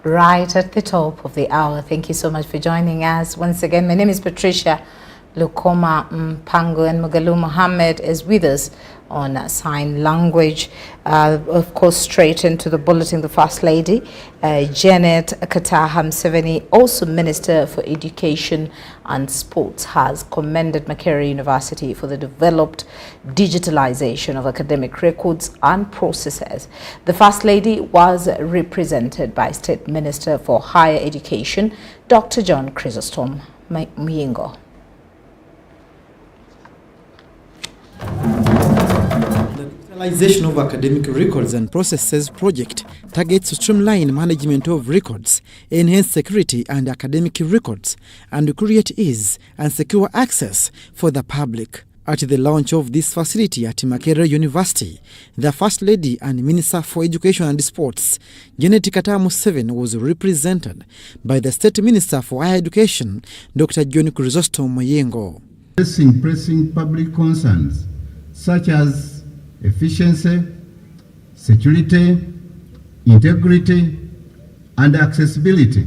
right at the top of the hour. Thank you so much for joining us. Once again, my name is Patricia Lukoma Mpango, and Mugalu Mohammed is with us on sign language. Of course, straight into the bulletin, the First Lady, Janet Kataha Museveni, also Minister for Education and Sports, has commended Makerere University for the developed digitalization of academic records and processes. The First Lady was represented by State Minister for Higher Education, Dr. John Chrysostom Muyingo. The Rationalization of Academic Records and Processes project targets to streamline management of records, enhance security and academic records, and create ease and secure access for the public. At the launch of this facility at Makerere University, the First Lady and Minister for Education and Sports, Janet Kataha Museveni, was represented by the State Minister for Higher Education, Dr. John Chrysostom Muyingo. Pressing public concerns such as efficiency, security, integrity, and accessibility,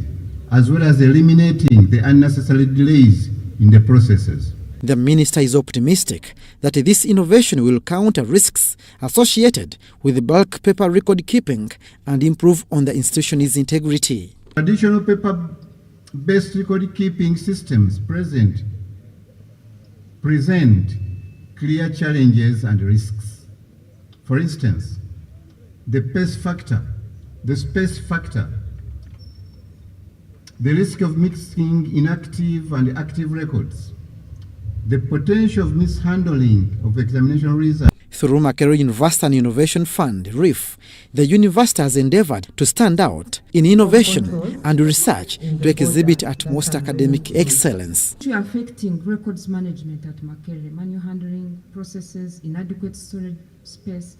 as well as eliminating the unnecessary delays in the processes. The minister is optimistic that this innovation will counter risks associated with bulk paper record keeping and improve on the institution's integrity. Traditional paper-based record keeping systems present clear challenges and risks. For instance, the space factor, the risk of mixing inactive and active records, the potential of mishandling of examination results. Through Makerere University and Innovation Fund, RIF, the university has endeavored to stand out in innovation and research to exhibit utmost academic excellence. Affecting records management at Makerere, manual handling processes, inadequate storage space,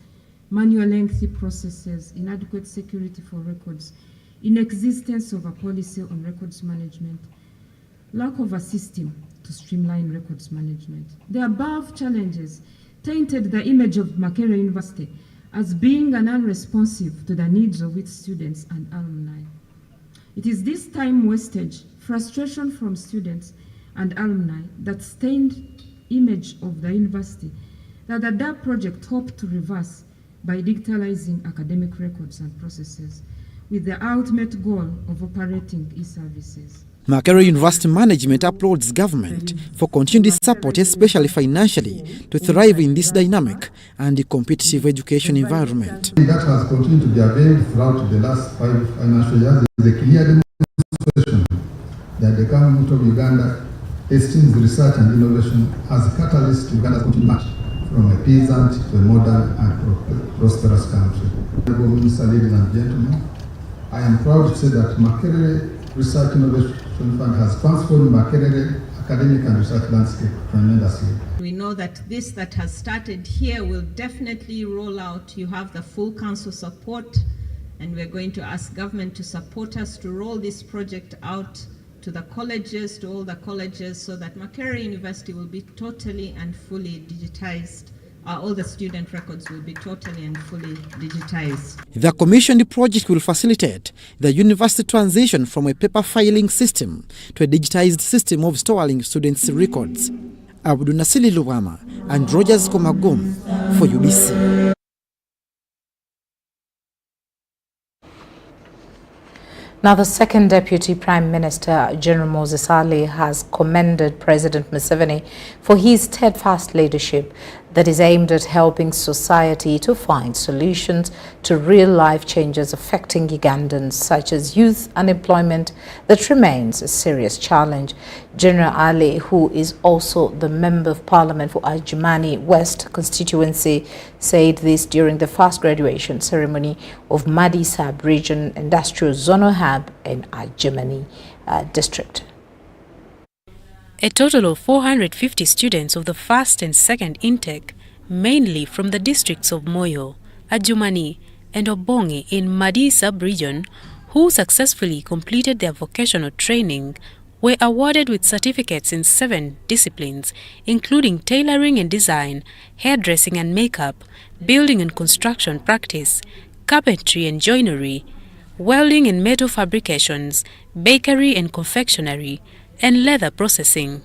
manual lengthy processes, inadequate security for records, inexistence of a policy on records management, lack of a system to streamline records management. The above challenges tainted the image of Makerere University as being unresponsive to the needs of its students and alumni. It is this time wastage, frustration from students and alumni that stained image of the university that the DAP project hoped to reverse by digitalizing academic records and processes with the ultimate goal of operating e-services. Makerere University management applauds government for continued support, especially financially, to thrive in this dynamic and competitive education environment. That has continued to be availed throughout the last 5 financial years is a clear demonstration that the government of Uganda esteems research and innovation as a catalyst to Uganda's continued march from a peasant to a modern and prosperous country. Honorable Minister, ladies and gentlemen, I am proud to say that Makerere Research Innovation Fund has transformed Makerere academic and research landscape tremendously. We know that this that has started here will definitely roll out. You have the full council support, and we're going to ask government to support us to roll this project out to the colleges, to all the colleges, so that Makerere University will be totally and fully digitized. All the student records will be totally and fully digitized. The commissioned project will facilitate the university transition from a paper filing system to a digitized system of storing students' records. Abdunasili Luwama and Rogers Komagum for UBC. Now, the second Deputy Prime Minister, General Moses Ali, has commended President Museveni for his steadfast leadership that is aimed at helping society to find solutions to real-life changes affecting Ugandans, such as youth unemployment, that remains a serious challenge. General Ali, who is also the Member of Parliament for Adjumani West constituency, said this during the first graduation ceremony of Madi Sub-Region Industrial Zonal Hub in Adjumani District. A total of 450 students of the first and second intake, mainly from the districts of Moyo, Adjumani, and Obongi in Madi sub-region, who successfully completed their vocational training, were awarded with certificates in 7 disciplines, including tailoring and design, hairdressing and makeup, building and construction practice, carpentry and joinery, welding and metal fabrications, bakery and confectionery, and leather processing.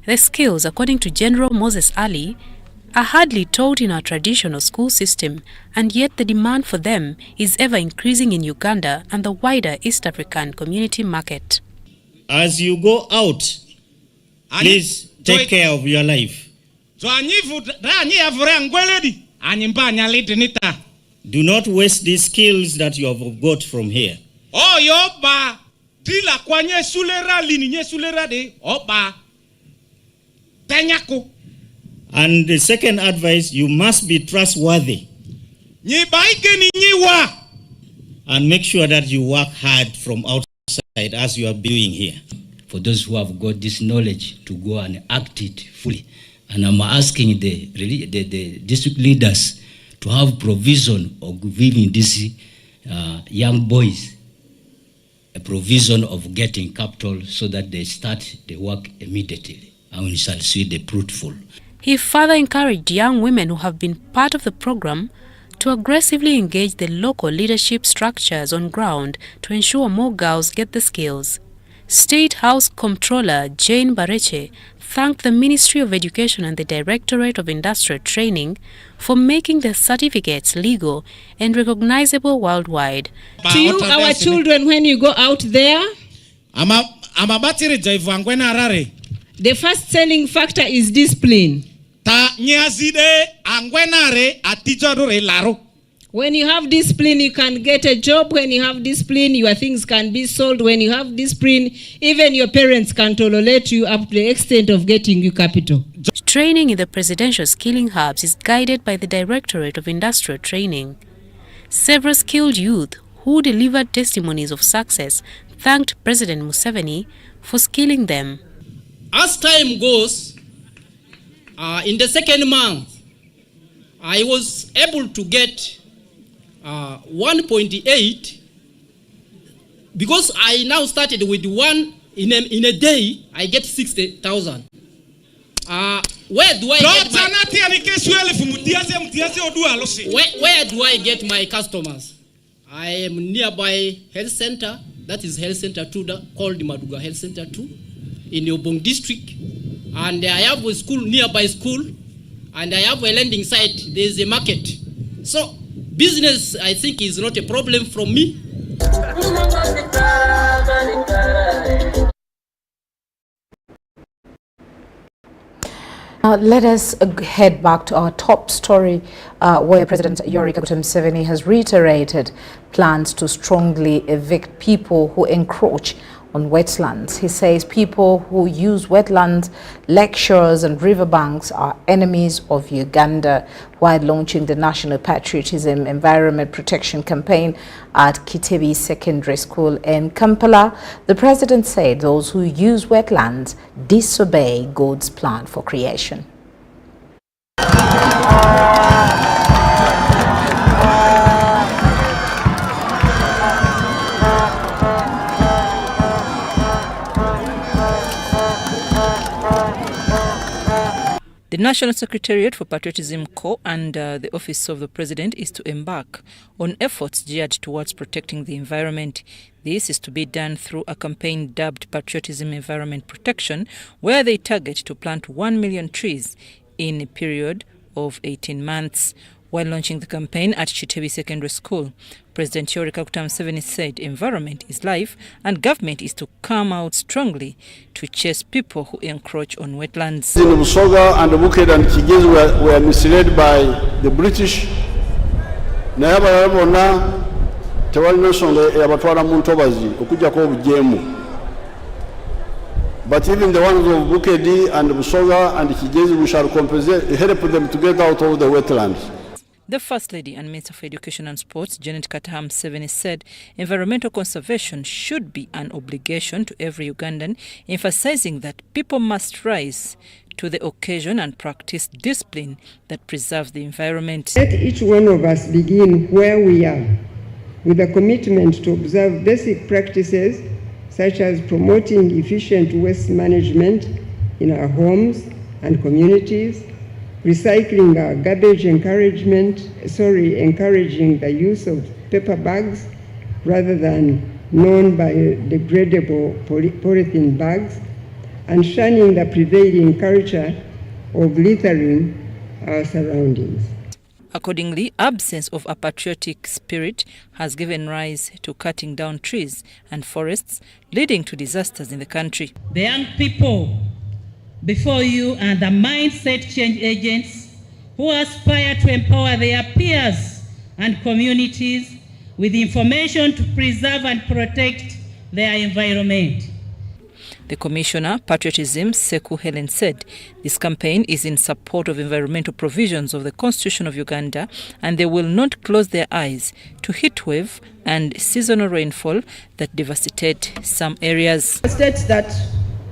The skills, according to General Moses Ali, are hardly taught in our traditional school system, and yet the demand for them is ever increasing in Uganda and the wider East African community market. As you go out, please take care of your life. Do not waste these skills that you have got from here. And the second advice, you must be trustworthy. And make sure that you work hard from outside as you are doing here. For those who have got this knowledge to go and act it fully. And I'm asking the district leaders to have provision of giving these young boys a provision of getting capital so that they start the work immediately. And we shall see the fruitful. He further encouraged young women who have been part of the program to aggressively engage the local leadership structures on ground to ensure more girls get the skills. State House Comptroller Jane Bareche thanked the Ministry of Education and the Directorate of Industrial Training for making the certificates legal and recognizable worldwide. To you, our children, when you go out there, the first selling factor is discipline. When you have discipline, you can get a job. When you have discipline, your things can be sold. When you have discipline, even your parents can tolerate you up to the extent of getting you capital. Training in the presidential skilling hubs is guided by the Directorate of Industrial Training. Several skilled youth who delivered testimonies of success thanked President Museveni for skilling them. As time goes, in the second month, I was able to get 1.8 because I now started with one in a day. I get 60,000. Where do I get my customers? I am nearby health center. That is health center 2 called Maduga Health Center 2 in Obong district, and I have a school nearby school, and I have a landing site. There is a market, so business I think is not a problem from me. Let us head back to our top story where President Yoweri Museveni has reiterated plans to strongly evict people who encroach on wetlands. He says people who use wetlands, lakeshores and riverbanks are enemies of Uganda, while launching the National Patriotism Environment Protection Campaign at Kitebi Secondary School in Kampala. The president said those who use wetlands disobey God's plan for creation. The National Secretariat for Patriotism Corps and the Office of the President is to embark on efforts geared towards protecting the environment. This is to be done through a campaign dubbed Patriotism Environment Protection, where they target to plant 1 million trees in a period of 18 months. While launching the campaign at Kitebi Secondary School, President Yoweri Museveni said environment is life and government is to come out strongly to chase people who encroach on wetlands. In Busoga and Buked and Kigezi were misled by the British. But even the ones of Bukedi and Busoga and Kigezi, we shall compensate, help them to get out of the wetlands. The First Lady and Minister for Education and Sports, Janet Kataham Museveni, said environmental conservation should be an obligation to every Ugandan, emphasizing that people must rise to the occasion and practice discipline that preserves the environment. Let each one of us begin where we are, with a commitment to observe basic practices such as promoting efficient waste management in our homes and communities, recycling our garbage, encouraging the use of paper bags, rather than non-biodegradable polythene bags, and shunning the prevailing culture of littering our surroundings. Accordingly, absence of a patriotic spirit has given rise to cutting down trees and forests, leading to disasters in the country. The young people before you are the mindset change agents who aspire to empower their peers and communities with information to preserve and protect their environment. The Commissioner, Patriotism, Seku Helen, said this campaign is in support of environmental provisions of the Constitution of Uganda, and they will not close their eyes to heatwave and seasonal rainfall that devastate some areas. It states that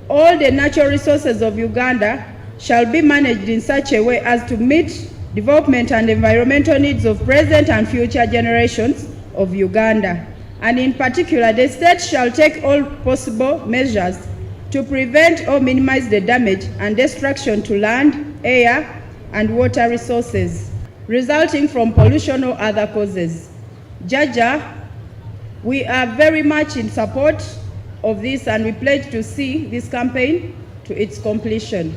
all the natural resources of Uganda shall be managed in such a way as to meet development and environmental needs of present and future generations of Uganda. And in particular, the state shall take all possible measures to prevent or minimize the damage and destruction to land, air, and water resources resulting from pollution or other causes. Jaja, we are very much in support of this, and we pledge to see this campaign to its completion.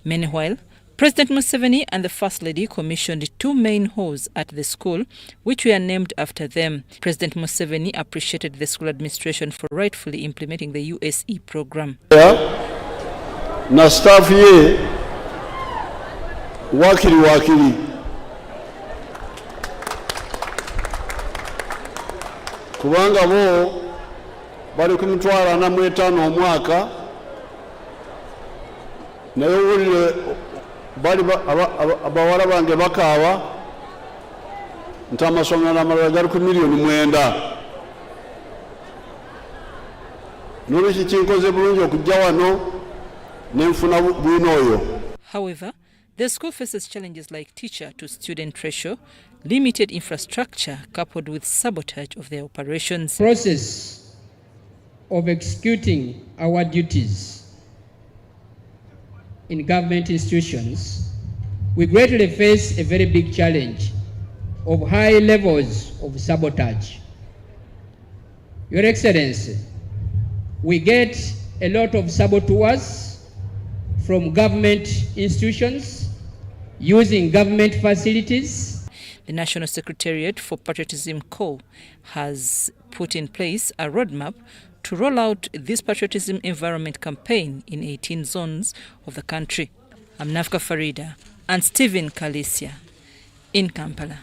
Meanwhile, President Museveni and the First Lady commissioned 2 main halls at the school, which were named after them. President Museveni appreciated the school administration for rightfully implementing the USE program. Na staff ye wakili kubanga bo bali ku 75 omwaka naye wulire bali abawala bange bakawa nti amasomero amalala gali ku 9,000,000. Nolwekyo kinkoze bulungi okujja wano nenfuna bwino oyo. However, the school faces challenges like teacher-to-student ratio, limited infrastructure coupled with sabotage of their operations. Process of executing our duties in government institutions, we greatly face a very big challenge of high levels of sabotage. Your Excellency, we get a lot of saboteurs from government institutions using government facilities. The National Secretariat for Patriotism Co. has put in place a roadmap to roll out this patriotism environment campaign in 18 zones of the country. I'm Nafka Farida and Stephen Kalisia in Kampala.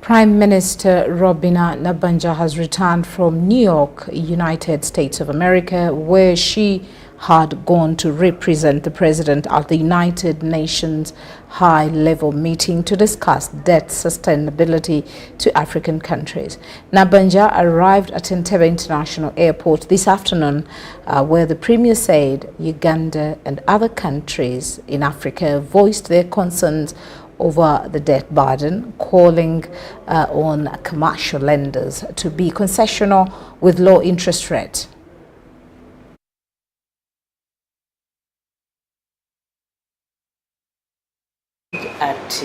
Prime Minister Robina Nabanja has returned from New York, United States of America, where she had gone to represent the president at the United Nations high-level meeting to discuss debt sustainability to African countries. Nabanja arrived at Entebbe International Airport this afternoon, where the Premier said Uganda and other countries in Africa voiced their concerns over the debt burden, calling on commercial lenders to be concessional with low interest rates. At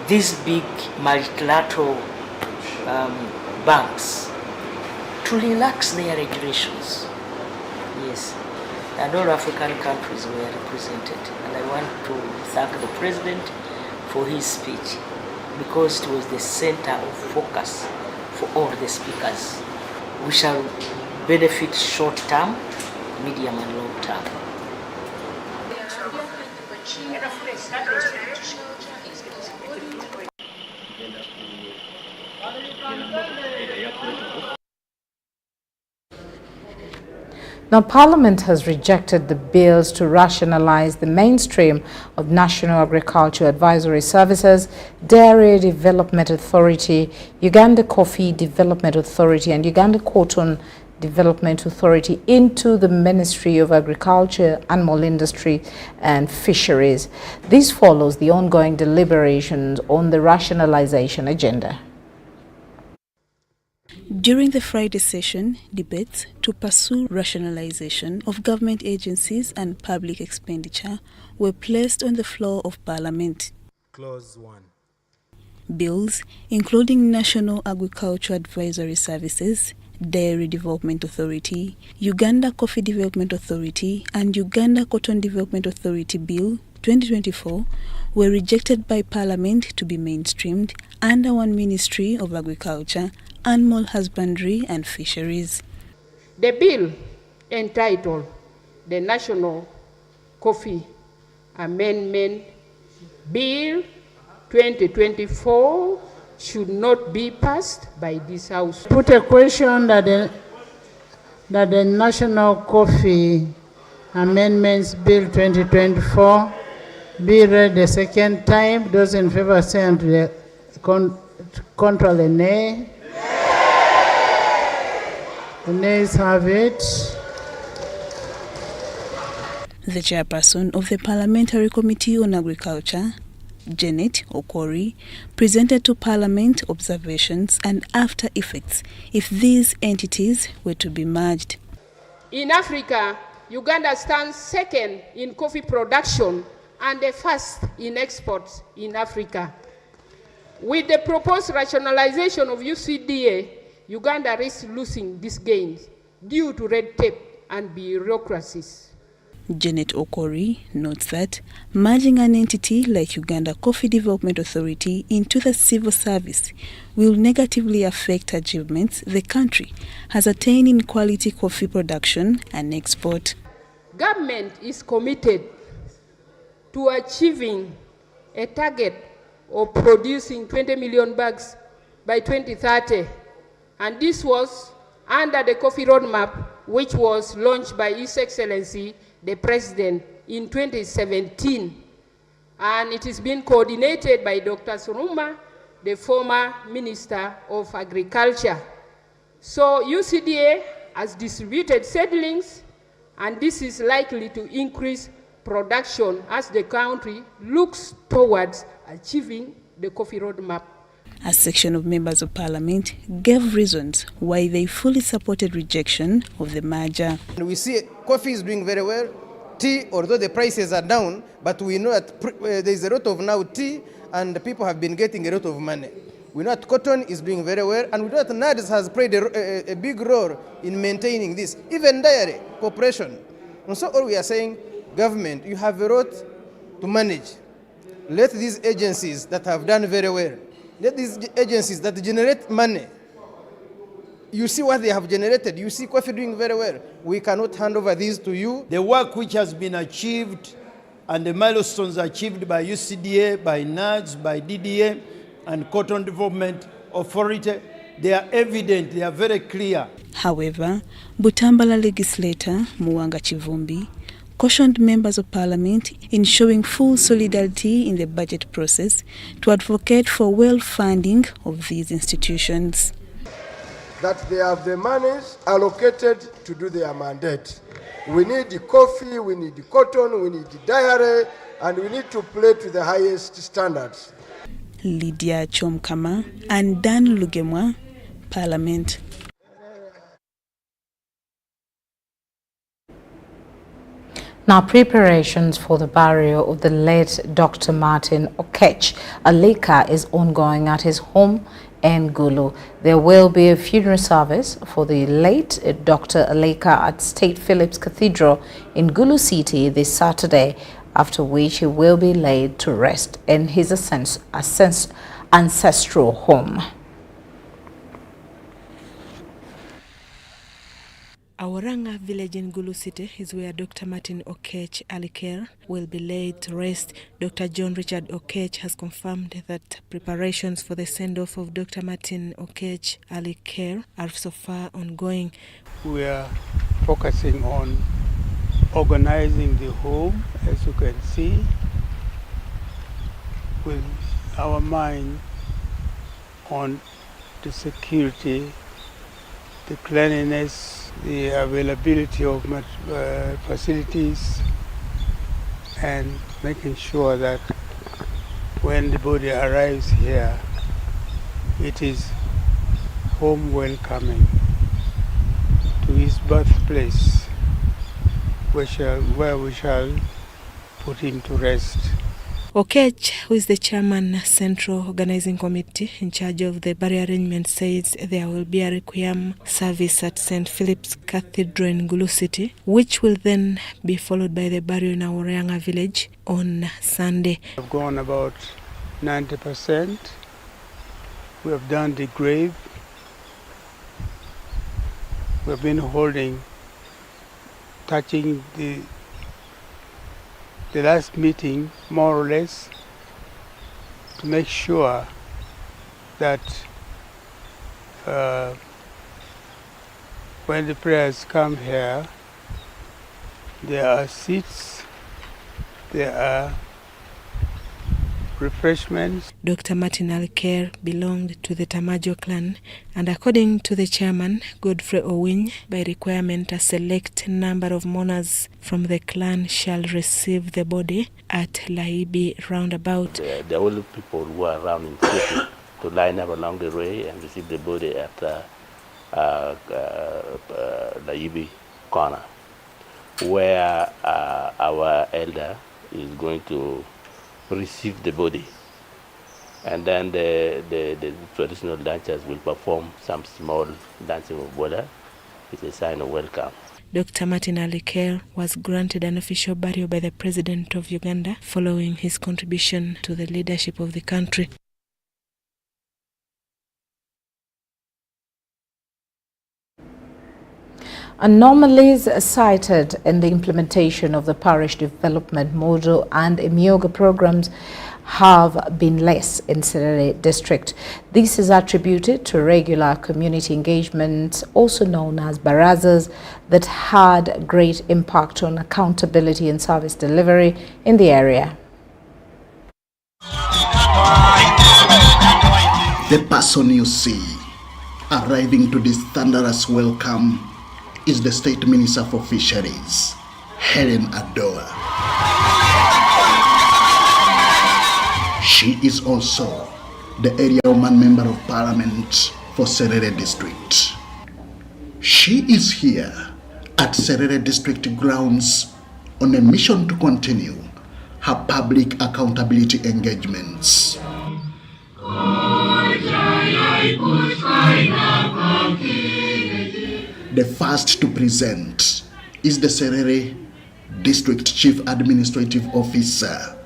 these big multilateral banks to relax their regulations. Yes, and all African countries were represented, and I want to thank the President for his speech, because it was the center of focus for all the speakers. We shall benefit short term, medium and long term. Now, Parliament has rejected the bills to rationalize the mainstream of National Agriculture Advisory Services, Dairy Development Authority, Uganda Coffee Development Authority, and Uganda Cotton Development Authority into the Ministry of Agriculture, Animal Industry and Fisheries. This follows the ongoing deliberations on the rationalization agenda. During the Friday session, debates to pursue rationalization of government agencies and public expenditure were placed on the floor of Parliament. Clause 1. Bills, including National Agriculture Advisory Services, Dairy Development Authority, Uganda Coffee Development Authority, and Uganda Cotton Development Authority Bill 2024 were rejected by Parliament to be mainstreamed under one Ministry of Agriculture, Animal Husbandry and Fisheries. The bill entitled the National Coffee Amendment Bill 2024 should not be passed by this House. Put a question that the National Coffee Amendments Bill 2024 be read the second time. Those in favor say unto the contra the nay. The nays have it. The chairperson of the Parliamentary Committee on Agriculture, Janet Okori, presented to Parliament observations and after effects if these entities were to be merged. In Africa, Uganda stands second in coffee production and the first in exports in Africa. With the proposed rationalization of UCDA, Uganda risks losing these gains due to red tape and bureaucracies. Janet Okori notes that merging an entity like Uganda Coffee Development Authority into the civil service will negatively affect achievements the country has attained in quality coffee production and export. Government is committed to achieving a target of producing 20 million bags by 2030, and this was under the coffee roadmap, which was launched by His Excellency the President in 2017, and it is being coordinated by Dr. Suruma, the former Minister of Agriculture. So UCDA has distributed seedlings, and this is likely to increase production as the country looks towards achieving the coffee roadmap. A section of members of Parliament gave reasons why they fully supported rejection of the merger. We see coffee is doing very well. Tea, although the prices are down, but we know that there is a lot of now tea and people have been getting a lot of money. We know that cotton is doing very well, and we know that NADS has played a big role in maintaining this, even dairy cooperation. And so all we are saying, government, you have a lot to manage. Let these agencies that have done very well, let these agencies that generate money, you see what they have generated. You see coffee doing very well. We cannot hand over these to you. The work which has been achieved and the milestones achieved by UCDA, by NADS, by DDA, and Cotton Development Authority, they are evident, they are very clear. However, Butambala legislator Muwanga Chivumbi cautioned members of Parliament in showing full solidarity in the budget process to advocate for well-funding of these institutions. That they have the monies allocated to do their mandate. We need the coffee, we need the cotton, we need the dairy, and we need to play to the highest standards. Lydia Chomkama and Dan Lugemwa, Parliament. Now, preparations for the burial of the late Dr. Martin Okech Aleka is ongoing at his home in Gulu. There will be a funeral service for the late Dr. Aleka at St. Philip's Cathedral in Gulu City this Saturday, after which he will be laid to rest in his ancestral home. Awaranga village in Gulu City is where Dr. Martin Okech Aleka will be laid to rest. Dr. John Richard Okech has confirmed that preparations for the send-off of Dr. Martin Okech Aleka are so far ongoing. We are focusing on organizing the home, as you can see, with our mind on the security, the cleanliness, the availability of facilities, and making sure that when the body arrives here, it is home welcoming to his birthplace, where we shall put him to rest. Okech, who is the chairman Central Organizing Committee in charge of the burial arrangement, says there will be a requiem service at St. Philip's Cathedral in Gulu City, which will then be followed by the burial in Auranga village on Sunday. We've gone about 90%. We have done the grave. We have been touching the last meeting, more or less, to make sure that when the prayers come here, there are seats, there are refreshments. Dr. Martin Alker belonged to the Tamajo clan, and according to the chairman, Godfrey Owiny, by requirement a select number of mourners from the clan shall receive the body at Laibi roundabout. The old people who are around in the city to line up along the way and receive the body at Laibi corner, where our elder is going to receive the body, and then the traditional dancers will perform some small dancing of Bola. It's a sign of welcome. Dr. Martin Alker was granted an official burial by the President of Uganda following his contribution to the leadership of the country. Anomalies cited in the implementation of the parish development model and Emyoga programs have been less in Serere district. This is attributed to regular community engagement, also known as barazas, that had great impact on accountability and service delivery in the area. The person you see arriving to this thunderous welcome is the State Minister for Fisheries, Helen Adoa. She is also the Area Woman Member of Parliament for Serere District. She is here at Serere District grounds on a mission to continue her public accountability engagements. The first to present is the Serere District Chief Administrative Officer,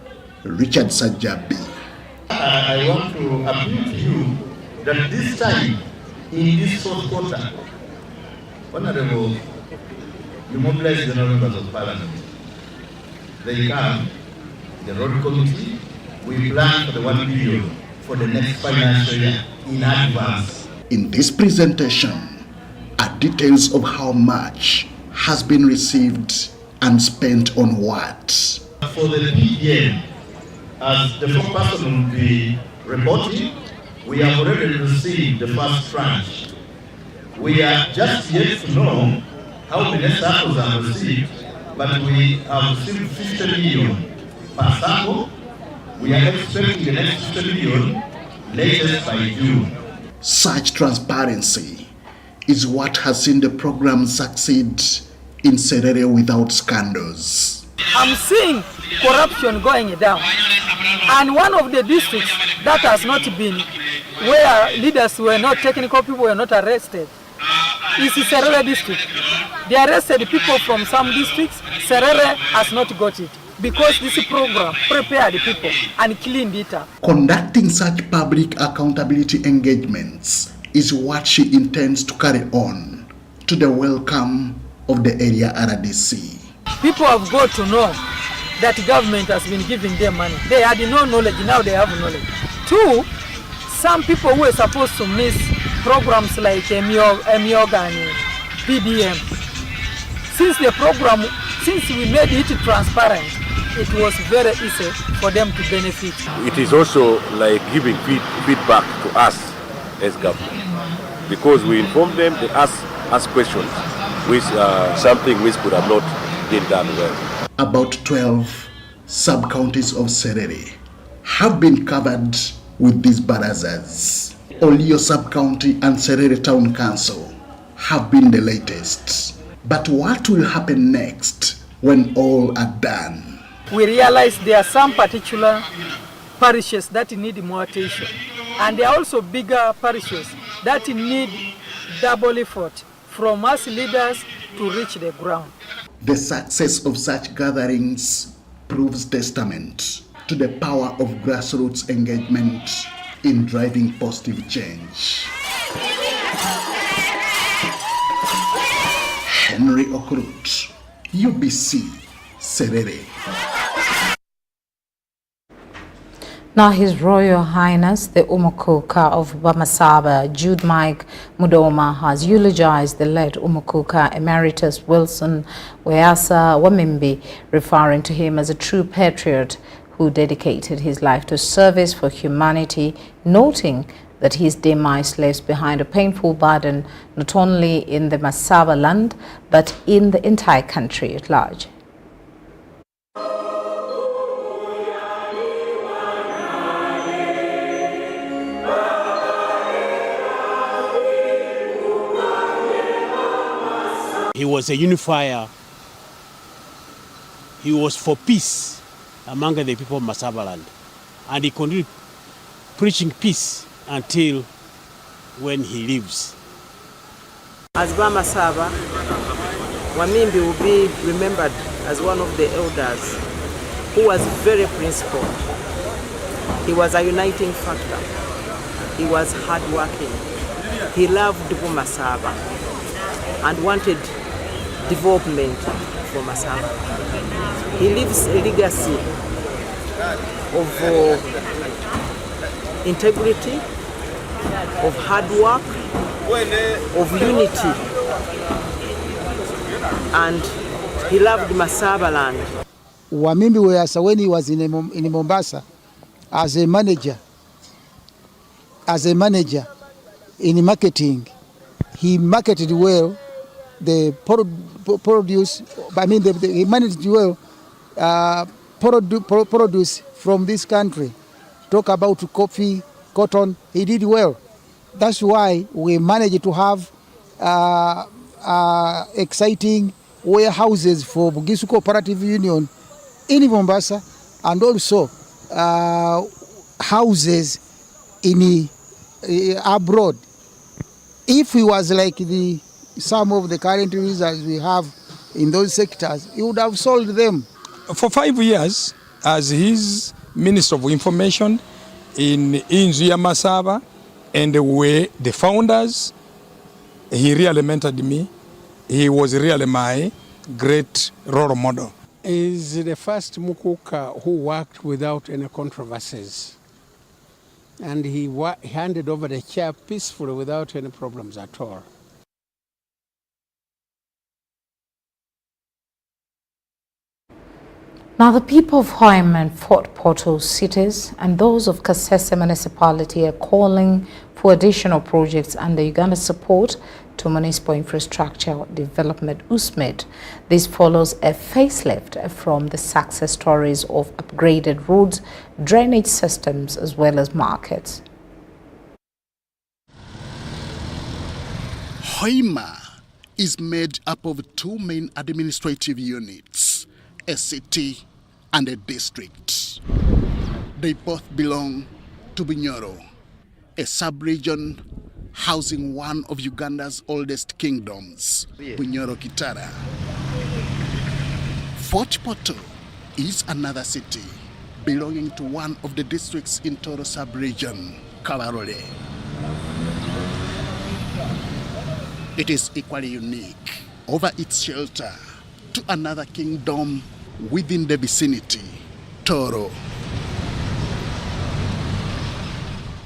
Richard Sajabi. I want to appeal to you that this time, in this fourth quarter, Honorable, you mobilize the members of Parliament. They come, the road committee, we plan for the 1 billion for the next financial year in advance. In this presentation are details of how much has been received and spent on what. For the PDM, as the first person will be reporting, we have already received the first tranche. We are just yet to know how many circles are received, but we have received 50 million per circle. We are expecting the next 50 million latest by June. Such transparency is what has seen the program succeed in Serere without scandals. I'm seeing corruption going down, and one of the districts that has not been, where leaders were not, technical people were not arrested, is the Serere district. They arrested people from some districts. Serere has not got it, because this program prepared people and cleaned it up. Conducting such public accountability engagements is what she intends to carry on to the welcome of the area RDC. People have got to know that government has been giving them money. They had no knowledge, now they have knowledge. Two, some people who were supposed to miss programs like Emyoga and PDM. Since the program, since we made it transparent, it was very easy for them to benefit. It is also like giving feedback to us as government, because we inform them, they ask us questions, which something which could have not been done well. About 12 sub-counties of Serere have been covered with these barazas. Olio sub-county and Serere Town Council have been the latest. But what will happen next when all are done? we realized there are some particular parishes that need more attention. And there are also bigger parishes that need double effort from us leaders to reach the ground. The success of such gatherings proves testament to the power of grassroots engagement in driving positive change. Henry Okrut, UBC, Serere. Now, His Royal Highness, the Umukuka of Bamasaba, Jude Mike Mudoma, has eulogized the late Umukuka Emeritus Wilson Weasa Wamimbi, referring to him as a true patriot who dedicated his life to service for humanity, noting that his demise leaves behind a painful burden not only in the Masaba land, but in the entire country at large. He was a unifier. He was for peace among the people of Masabaland. And he continued preaching peace until when he lives. As Bamasaba, Wamimbi will be remembered as one of the elders who was very principled. He was a uniting factor. He was hardworking. He loved Bamasaba and wanted development for Masaba. He leaves a legacy of integrity, of hard work, of unity, and he loved Masaba land. Wamimbi Weasa, when he was in Mombasa as a manager in marketing, he marketed well the produce. He managed well produce from this country. Talk about coffee, cotton. He did well. That's why we managed to have exciting warehouses for Bugisu Cooperative Union in Mombasa, and also houses in abroad. If he was like some of the current users we have in those sectors, he would have sold them. For 5 years, as his Minister of Information in Inzuya Masaba, and we, the founders, he really mentored me. He was really my great role model. He is the first Mukuka who worked without any controversies. And he handed over the chair peacefully without any problems at all. Now, the people of Hoima and Fort Portal cities and those of Kasese municipality are calling for additional projects under Uganda support to municipal infrastructure development USMID. This follows a facelift from the success stories of upgraded roads, drainage systems, as well as markets. Hoima is made up of two main administrative units, a city and a district. They both belong to Bunyoro, a sub-region housing one of Uganda's oldest kingdoms, Bunyoro Kitara. Fort Portal is another city belonging to one of the districts in Toro sub-region, Kabarole. It is equally unique over its shelter to another kingdom within the vicinity, Toro.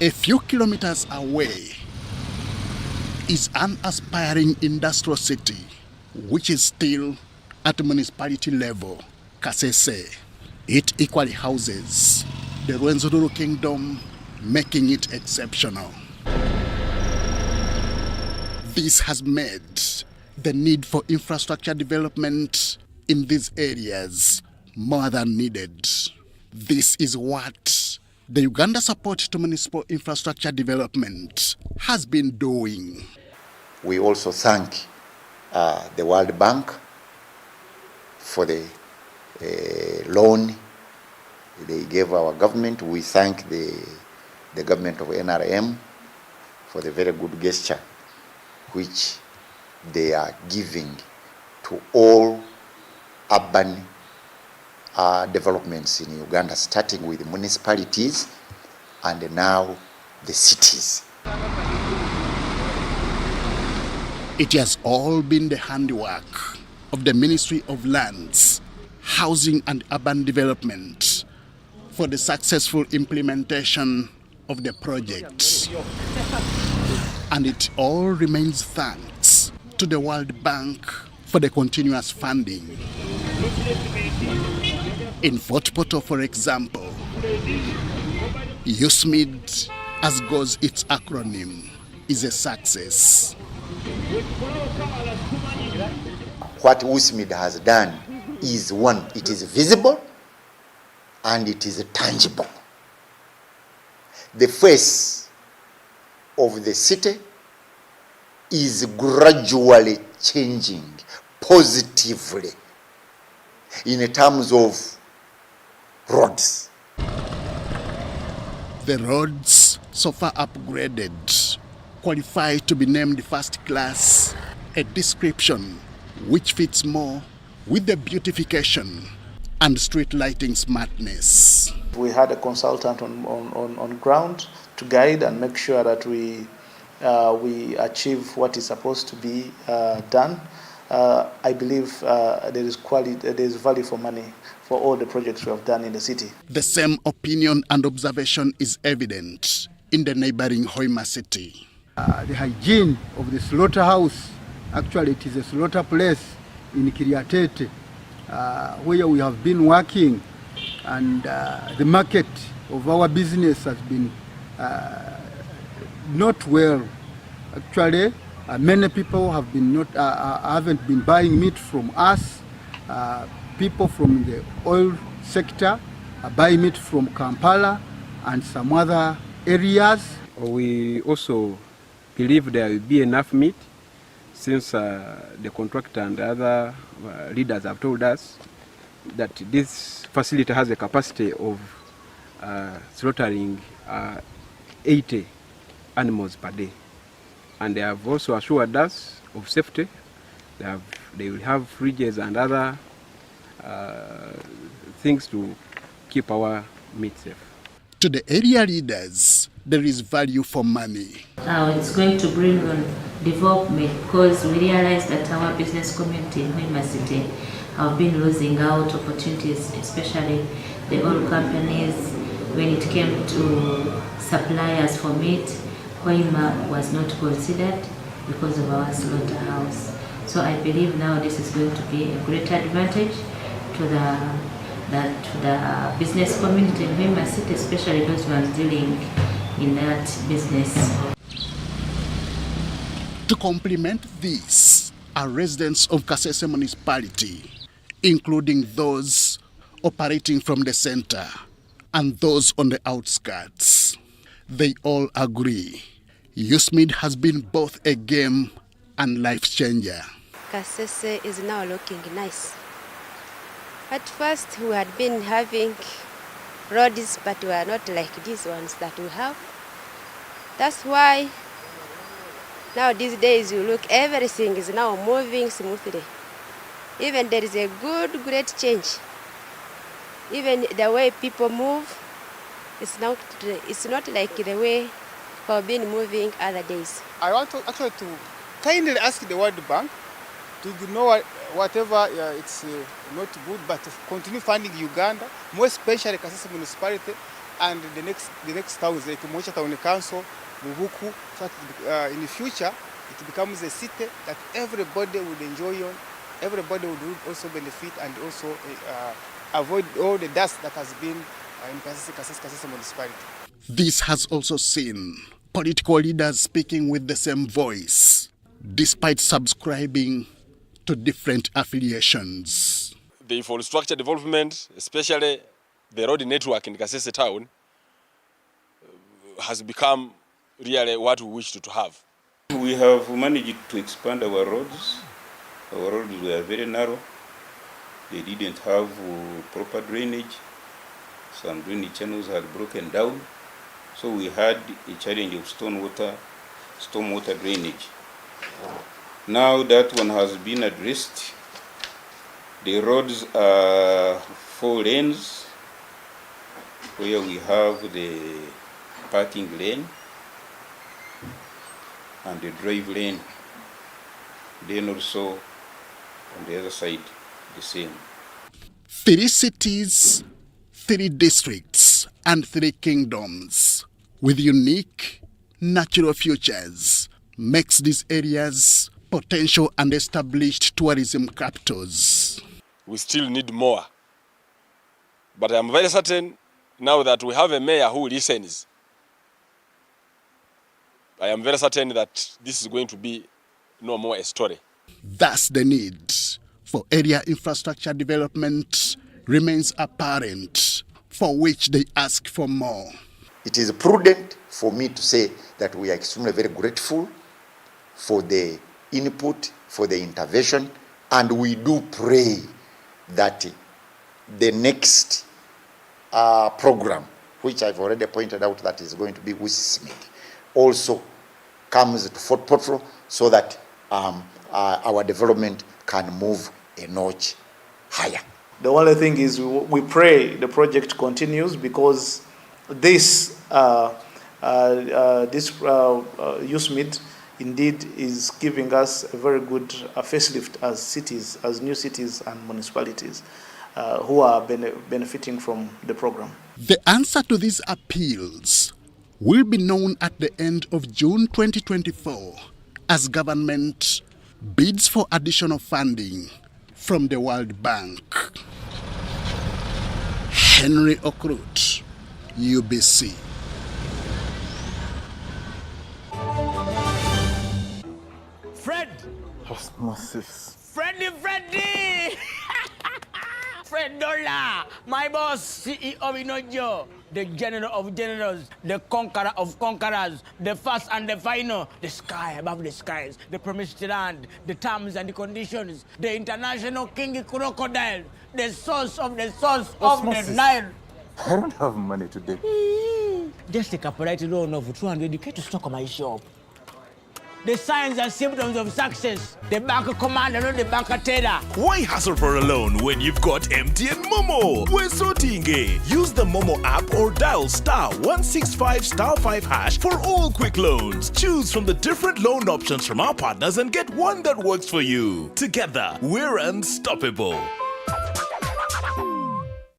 A few kilometers away is an aspiring industrial city, which is still at municipality level, Kasese. It equally houses the Rwenzururu Kingdom, making it exceptional. This has made the need for infrastructure development in these areas more than needed. This is what the Uganda support to municipal infrastructure development has been doing. We also thank the World Bank for the loan they gave our government. We thank the government of NRM for the very good gesture which they are giving to all urban developments in Uganda, starting with the municipalities and now the cities. It has all been the handiwork of the Ministry of Lands, Housing and Urban Development for the successful implementation of the project. And it all remains thanks to the World Bank for the continuous funding. In Fort Portal, for example, USMID, as goes its acronym, is a success. What USMID has done is, one, it is visible and it is tangible. The face of the city is gradually changing positively in terms of roads. The roads, so far upgraded, qualify to be named first class, a description which fits more with the beautification and street lighting smartness. We had a consultant on ground to guide and make sure that we achieve what is supposed to be done. I believe there is value for money for all the projects we have done in the city. The same opinion and observation is evident in the neighboring Hoima city. The hygiene of the slaughterhouse, actually it is a slaughter place in Kiriatete, where we have been working, and the market of our business has been not well. Actually, many people have been haven't been buying meat from us. People from the oil sector are buying meat from Kampala and some other areas. We also believe there will be enough meat, since the contractor and the other leaders have told us that this facility has a capacity of slaughtering 80 animals per day. And they have also assured us of safety. They will have fridges and other things to keep our meat safe. To the area leaders, there is value for money. It's going to bring on development, because we realize that our business community in Hoima City have been losing out opportunities, especially the oil companies. When it came to suppliers for meat, Hoima was not considered because of our slaughterhouse. So I believe now this is going to be a great advantage to the business community in Hoima City, especially those who are dealing in that business. To complement this are residents of Kasese municipality, including those operating from the center and those on the outskirts. They all agree USMID has been both a game and life changer. Kasese is now looking nice. At first we had been having roads, but we are not like these ones that we have. That's why now these days you look, everything is now moving smoothly. Even there is a great change. Even the way people move, it's not like the way we've been moving other days. I want to kindly ask the World Bank to know whatever it's not good, but to continue funding Uganda, more especially Kasese municipality and the next towns like Mocha Town Council, Bubuku, so that in the future it becomes a city that everybody would enjoy on, everybody would also benefit, and also avoid all the dust that has been in Kasese municipality. This has also seen political leaders speaking with the same voice, despite subscribing to different affiliations. The infrastructure development, especially the road network in Kasese town, has become really what we wish to have. We have managed to expand our roads. Our roads were very narrow, They didn't have proper drainage. Some drainage channels had broken down. So we had a challenge of stormwater drainage. Now that one has been addressed. The roads are 4 lanes, where we have the parking lane and the drive lane. Then also on the other side, the same. 3 cities, 3 districts, and 3 kingdoms with unique natural features makes these areas potential and established tourism capitals. We still need more. But I'm very certain now that we have a mayor who listens. I am very certain that this is going to be no more a story. Thus the need for area infrastructure development remains apparent, for which they ask for more. It is prudent for me to say that we are extremely very grateful for the input, for the intervention, and we do pray that the next program, which I've already pointed out that is going to be with Smith, also comes to Fort Portal so that our development can move a notch higher. The only thing is we pray the project continues, because this youth meet indeed is giving us a very good facelift as cities, as new cities and municipalities who are benefiting from the program. The answer to these appeals will be known at the end of June 2024 as government bids for additional funding from the World Bank. Henry Okrut, UBC. Fred! Osmosis. Freddy! Fred Dollar, my boss, CEO of Inojo, the general of generals, the conqueror of conquerors, the first and the final, the sky above the skies, the promised land, the terms and the conditions, the international king crocodile, the source of the Osmosis. Nile. I don't have money today. Just take a polite loan of 200k to stock my shop. The signs and symptoms of success. The bank commander, not the bank teller. Why hassle for a loan when you've got MTN Momo? We're sorting. Use the Momo app or dial *165*5# for all quick loans. Choose from the different loan options from our partners and get one that works for you. Together, we're unstoppable.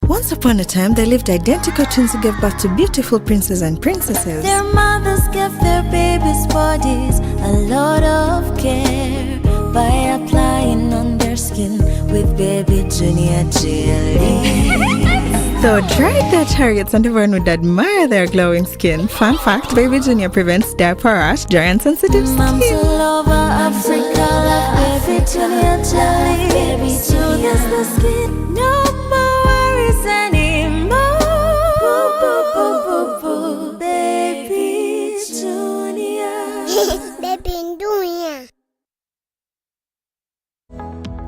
Once upon a time, there lived identical twins who gave birth to beautiful princes and princesses. Their mothers gave their babies' bodies a lot of care by applying on their skin with baby Junior jelly. So dried their chariots and everyone would admire their glowing skin. Fun fact, baby Junior prevents diaper rash, dry and sensitive skin. Moms all over Africa love baby Junior jelly. Baby Junior the skin, no more worries anymore. Boo, boo, boo, boo, boo. Baby Junior. Baby Junior.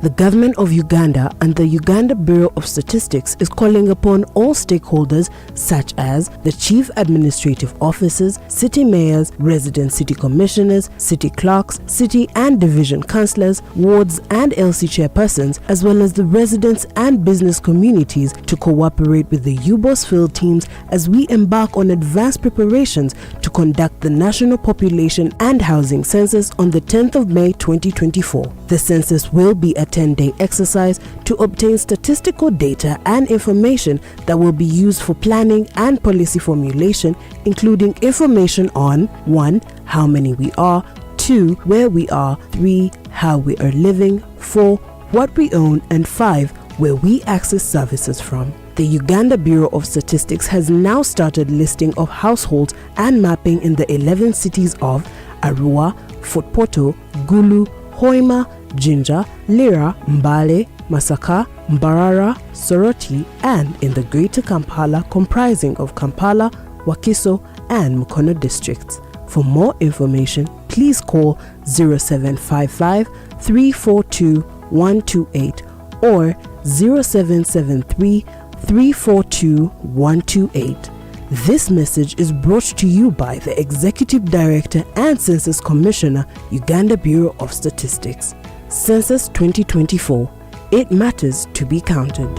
The government of Uganda and the Uganda Bureau of Statistics is calling upon all stakeholders such as the chief administrative officers, city mayors, resident city commissioners, city clerks, city and division councillors, wards and LC chairpersons, as well as the residents and business communities to cooperate with the UBOS field teams as we embark on advanced preparations to conduct the National Population and Housing Census on the 10th of May 2024. The census will be a 10-day exercise to obtain statistical data and information that will be used for planning and policy formulation, including information on 1. How many we are, 2. Where we are, 3. How we are living, 4. What we own, and 5. Where we access services from. The Uganda Bureau of Statistics has now started listing of households and mapping in the 11 cities of Arua, Fort Portal, Gulu, Hoima, Jinja, Lira, Mbale, Masaka, Mbarara, Soroti, and in the Greater Kampala comprising of Kampala, Wakiso, and Mukono districts. For more information, please call 0755 342 128 or 0773 342 128. This message is brought to you by the Executive Director and Census Commissioner, Uganda Bureau of Statistics. Census 2024. It matters to be counted.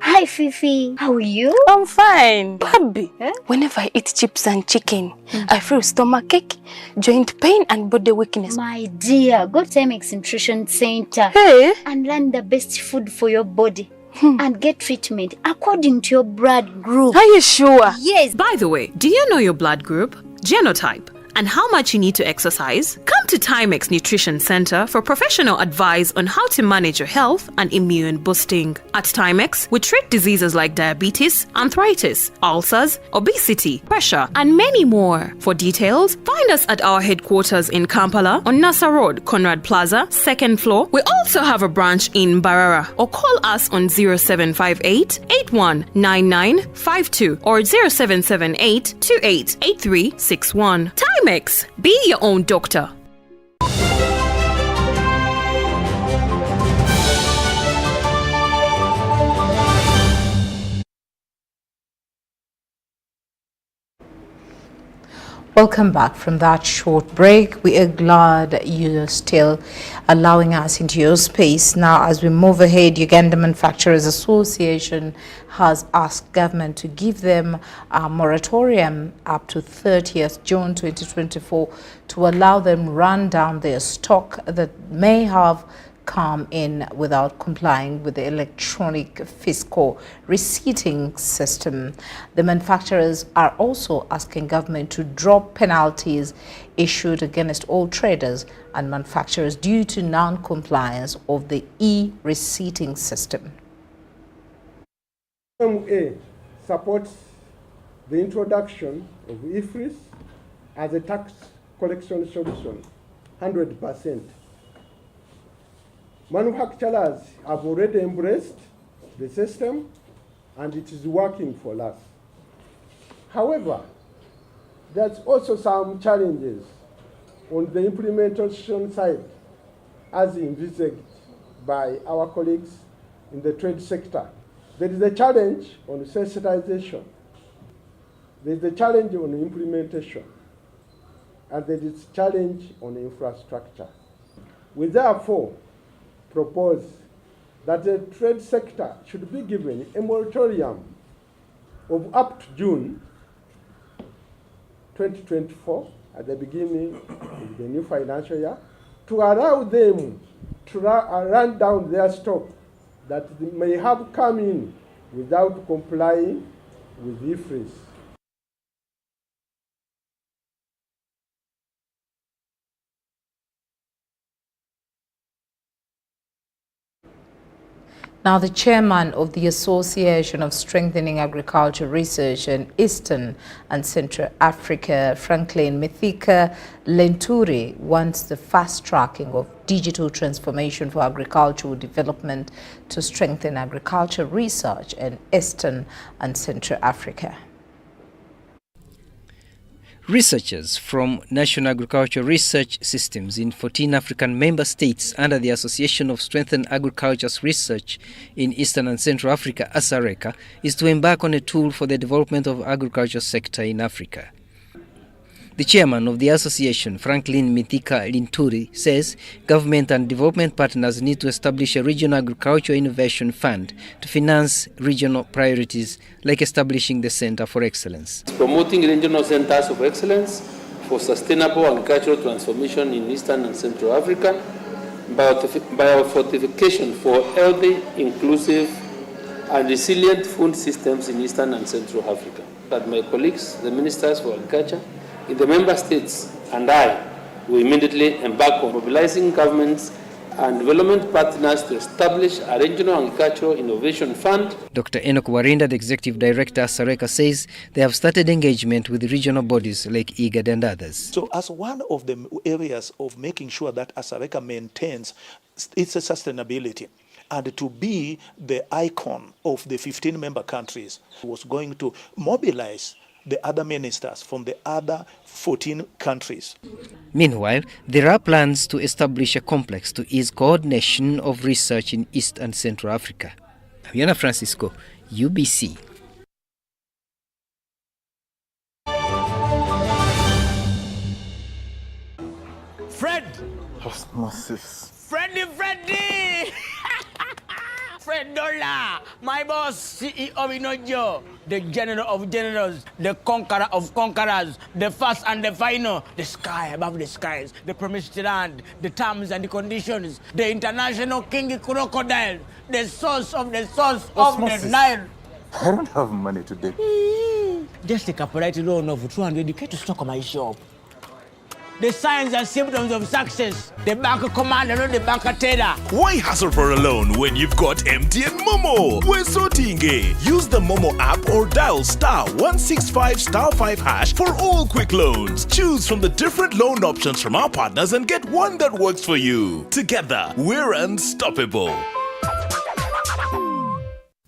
Hi Fifi, how are you? I'm fine. Baby, whenever I eat chips and chicken, I feel stomachache, joint pain and body weakness. My dear, go to MX Nutrition Center and learn the best food for your body. And get treatment according to your blood group. Are you sure? Yes. By the way, do you know your blood group, genotype, and how much you need to exercise? Come to Timex Nutrition Center for professional advice on how to manage your health and immune boosting. At Timex, we treat diseases like diabetes, arthritis, ulcers, obesity, pressure, and many more. For details, find us at our headquarters in Kampala on Nasa Road, Conrad Plaza, 2nd floor. We also have a branch in Barara, or call us on 0758 819952 or 0778 288361. Timex, be your own doctor. Welcome back from that short break. We are glad you're still allowing us into your space. Now, as we move ahead, Uganda Manufacturers Association has asked government to give them a moratorium up to 30th June 2024 to allow them run down their stock that may have come in without complying with the electronic fiscal receipting system. The manufacturers are also asking government to drop penalties issued against all traders and manufacturers due to non-compliance of the e-receipting system. MA supports the introduction of IFRIS as a tax collection solution, 100%. Manufacturers have already embraced the system and it is working for us. However, there's also some challenges on the implementation side as envisaged by our colleagues in the trade sector. There is a challenge on sensitization, there is a challenge on implementation, and there is a challenge on infrastructure. We therefore propose that the trade sector should be given a moratorium of up to June 2024 at the beginning of the new financial year to allow them to run down their stock that they may have come in without complying with IFRIS. Now, the chairman of the Association of Strengthening Agriculture Research in Eastern and Central Africa, Franklin Mithika Lenturi, wants the fast-tracking of digital transformation for agricultural development to strengthen agriculture research in Eastern and Central Africa. Researchers from National Agriculture Research Systems in 14 African member states under the Association of Strengthened Agriculture's Research in Eastern and Central Africa, ASARECA, is to embark on a tool for the development of agriculture sector in Africa. The chairman of the association, Franklin Mithika Linturi, says government and development partners need to establish a regional agriculture innovation fund to finance regional priorities like establishing the Center for Excellence. Promoting regional centers of excellence for sustainable agricultural transformation in Eastern and Central Africa, biofortification for healthy, inclusive, and resilient food systems in Eastern and Central Africa. That my colleagues, the ministers for agriculture, in the member states and I will immediately embark on mobilizing governments and development partners to establish a regional agricultural innovation fund. Dr. Enoch Warinda, the executive director at ASARECA, says they have started engagement with regional bodies like IGAD and others. So as one of the areas of making sure that ASARECA maintains its sustainability and to be the icon of the 15 member countries, was going to mobilize the other ministers from the other 14 countries. Meanwhile, there are plans to establish a complex to ease coordination of research in East and Central Africa. Yana Francisco, UBC. Fred! Osmosis. Freddy! Fred Dollar, my boss, CEO Inojo, the general of generals, the conqueror of conquerors, the first and the final, the sky above the skies, the promised land, the terms and the conditions, the international king crocodile, the source of the Osmosis. Nile. I don't have money today. Just take a polite loan of 200k to stock my shop. The signs and symptoms of success. The bank commander, not the bank teller. Why hassle for a loan when you've got MTN Momo? We're sorting. Use the Momo app or dial *165*5# for all quick loans. Choose from the different loan options from our partners and get one that works for you. Together, we're unstoppable.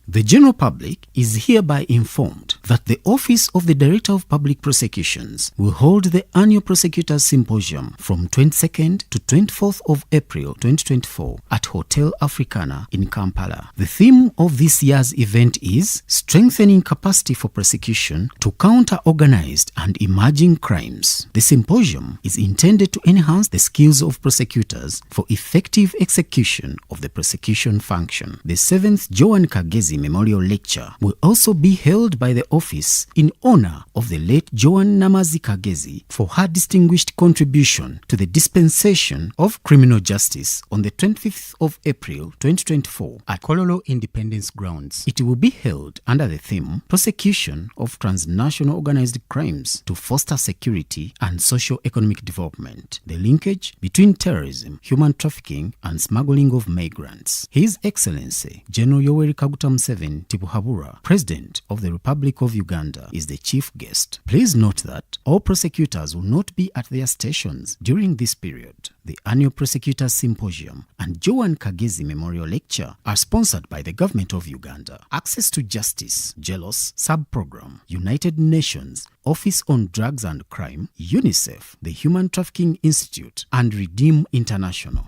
The general public is hereby informed that the Office of the Director of Public Prosecutions will hold the annual Prosecutor Symposium from 22nd to 24th of April 2024 at Hotel Africana in Kampala. The theme of this year's event is Strengthening Capacity for Prosecution to Counter Organized and Emerging Crimes. The symposium is intended to enhance the skills of prosecutors for effective execution of the prosecution function. The 7th Joan Kagezi Memorial Lecture will also be held by the office in honor of the late Joan Namazi Kagezi for her distinguished contribution to the dispensation of criminal justice on the 25th of April 2024 at Kololo Independence Grounds. It will be held under the theme Prosecution of Transnational Organized Crimes to Foster Security and Socio-Economic Development, the linkage between terrorism, human trafficking and smuggling of migrants. His Excellency General Yoweri Kaguta Museveni Tibuhaburwa, President of the Republic of Uganda, is the chief guest. Please note that all prosecutors will not be at their stations during this period. The annual Prosecutor Symposium and Joan Kagezi Memorial Lecture are sponsored by the Government of Uganda. Access to Justice, JELOS Sub-Program, United Nations, Office on Drugs and Crime, UNICEF, the Human Trafficking Institute, and Redeem International.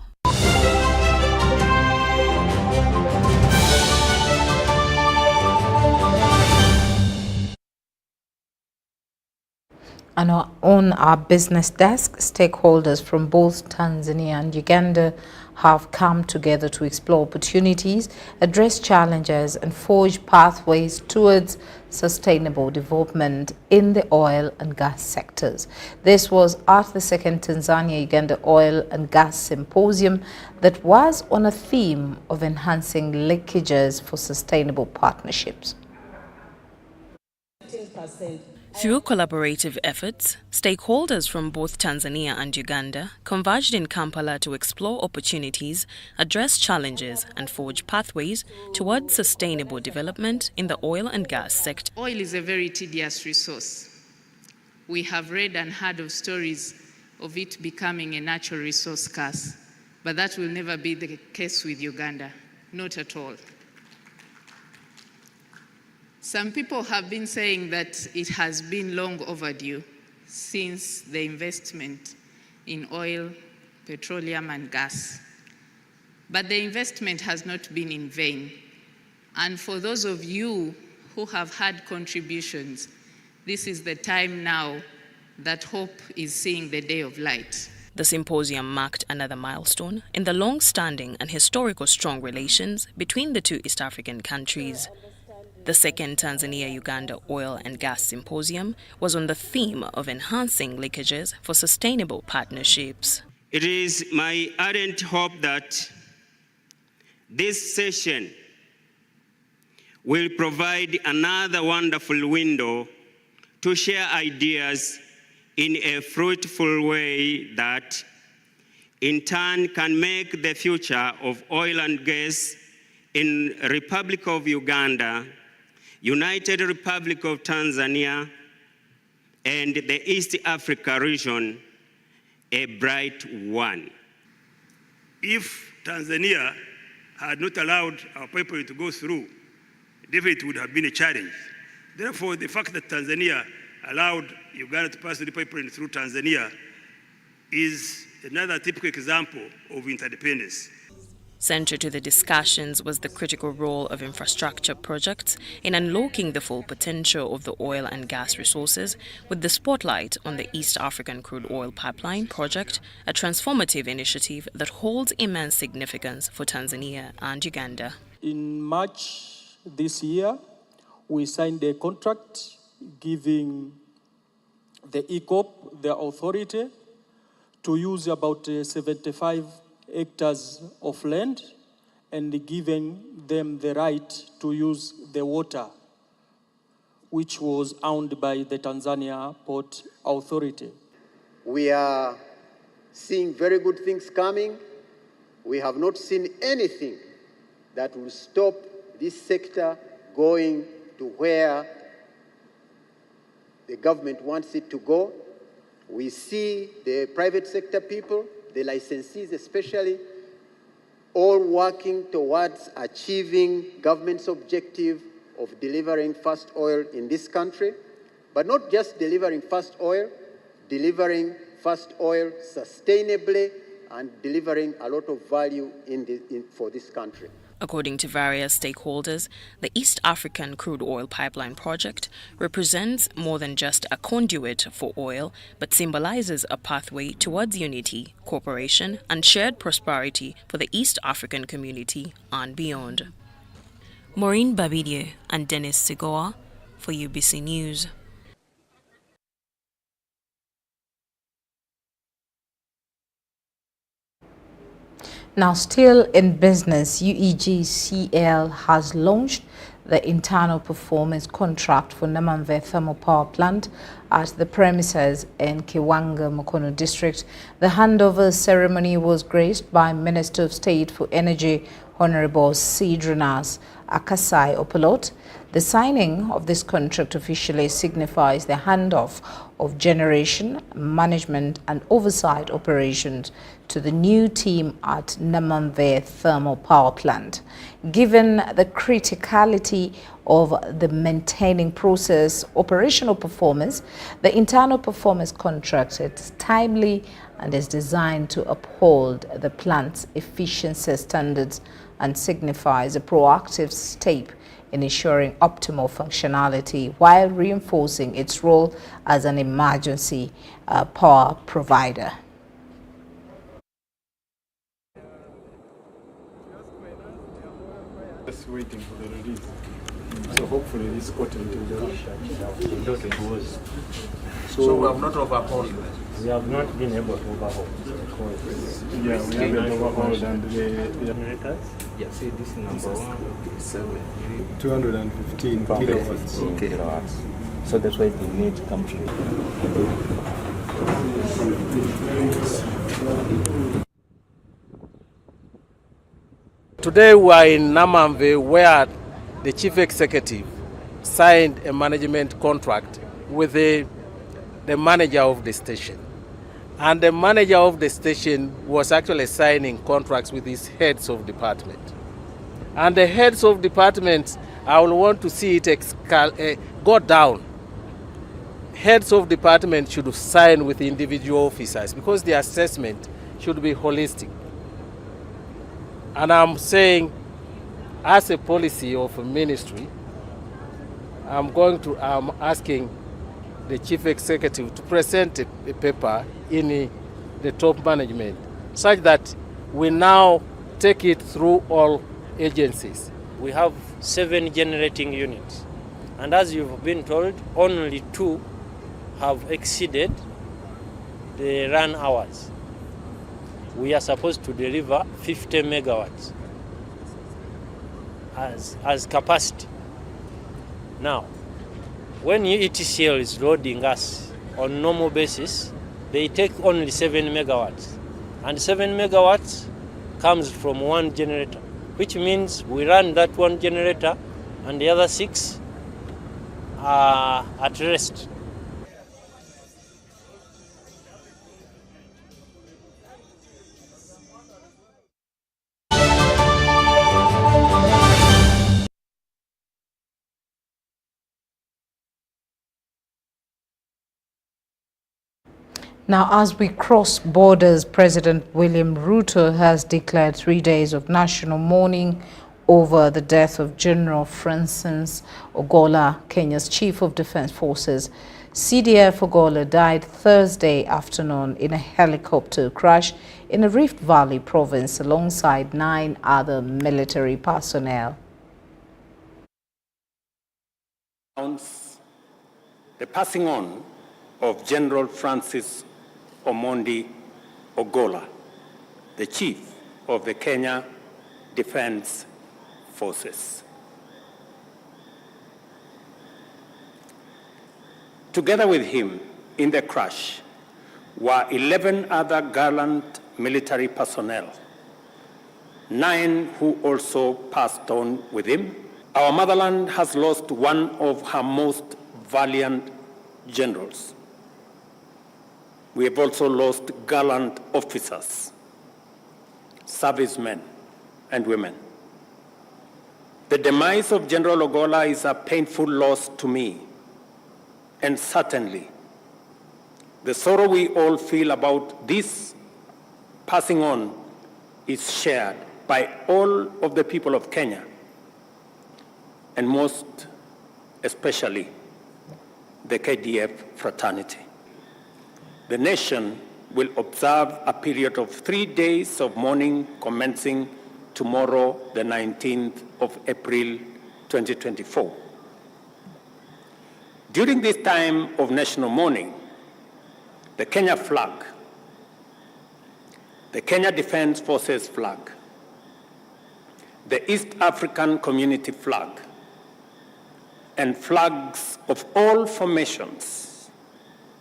And on our business desk, stakeholders from both Tanzania and Uganda have come together to explore opportunities, address challenges, and forge pathways towards sustainable development in the oil and gas sectors. This was at the second Tanzania-Uganda Oil and Gas Symposium that was on a theme of enhancing linkages for sustainable partnerships. Through collaborative efforts, stakeholders from both Tanzania and Uganda converged in Kampala to explore opportunities, address challenges, and forge pathways towards sustainable development in the oil and gas sector. Oil is a very tedious resource. We have read and heard of stories of it becoming a natural resource scarce, but that will never be the case with Uganda, not at all. Some people have been saying that it has been long overdue since the investment in oil, petroleum, and gas. But the investment has not been in vain. And for those of you who have had contributions, this is the time now that hope is seeing the day of light. The symposium marked another milestone in the long-standing and historical strong relations between the two East African countries. The second Tanzania-Uganda Oil and Gas Symposium was on the theme of enhancing linkages for sustainable partnerships. It is my ardent hope that this session will provide another wonderful window to share ideas in a fruitful way that in turn can make the future of oil and gas in Republic of Uganda, United Republic of Tanzania, and the East Africa region a bright one. If Tanzania had not allowed our pipeline to go through, definitely it would have been a challenge. Therefore, the fact that Tanzania allowed Uganda to pass the pipeline through Tanzania is another typical example of interdependence. Central to the discussions was the critical role of infrastructure projects in unlocking the full potential of the oil and gas resources, with the spotlight on the East African Crude Oil Pipeline project, a transformative initiative that holds immense significance for Tanzania and Uganda. In March this year, we signed a contract giving the ECOP the authority to use about 75 hectares of land and giving them the right to use the water, which was owned by the Tanzania Port Authority. We are seeing very good things coming. We have not seen anything that will stop this sector going to where the government wants it to go. We see the private sector people, the licensees especially, all working towards achieving government's objective of delivering fast oil in this country, but not just delivering fast oil sustainably and delivering a lot of value for this country. According to various stakeholders, the East African Crude Oil Pipeline project represents more than just a conduit for oil, but symbolizes a pathway towards unity, cooperation, and shared prosperity for the East African community and beyond. Maureen Babidier and Dennis Sigoa for UBC News. Now, still in business, UEGCL has launched the internal performance contract for Namamve Thermal Power Plant at the premises in Kiwanga, Mukono District. The handover ceremony was graced by Minister of State for Energy, Honorable Sidronas Akasai Opolot. The signing of this contract officially signifies the handoff of generation, management and oversight operations to the new team at Namamve Thermal Power Plant. Given the criticality of the maintaining process operational performance, the internal performance contract is timely and is designed to uphold the plant's efficiency standards and signifies a proactive step in ensuring optimal functionality while reinforcing its role as an emergency power provider. Just waiting for the release. So hopefully this quarter will be So we have not overhauled. We have not been able to overhaul. Yeah, we haven't overhauled and the generators. Yeah, see this number 215 kilowatts. So that's why the need comes in. Today we are in Namamve, where the chief executive signed a management contract with the manager of the station. And the manager of the station was actually signing contracts with his heads of department. And the heads of departments, I will want to see it go down. Heads of department should sign with individual officers because the assessment should be holistic. And I'm saying, as a policy of a ministry, I'm asking the chief executive to present a paper in the top management, such that we now take it through all agencies. We have 7 generating units, and as you've been told, only 2 have exceeded the run hours. We are supposed to deliver 50 megawatts as capacity. Now, when ETCL is loading us on normal basis, they take only 7 megawatts. And 7 megawatts comes from 1 generator, which means we run that 1 generator and the other 6 are at rest. Now, as we cross borders, President William Ruto has declared 3 days of national mourning over the death of General Francis Ogola, Kenya's Chief of Defense Forces. CDF Ogola died Thursday afternoon in a helicopter crash in a Rift Valley province alongside 9 other military personnel. The passing on of General Francis Omondi Ogola, the Chief of the Kenya Defense Forces. Together with him in the crash were 11 other gallant military personnel, 9 who also passed on with him. Our motherland has lost one of her most valiant generals. We have also lost gallant officers, servicemen, and women. The demise of General Ogola is a painful loss to me, and certainly the sorrow we all feel about this passing on is shared by all of the people of Kenya, and most especially the KDF fraternity. The nation will observe a period of 3 days of mourning commencing tomorrow, the 19th of April, 2024. During this time of national mourning, the Kenya flag, the Kenya Defense Forces flag, the East African Community flag, and flags of all formations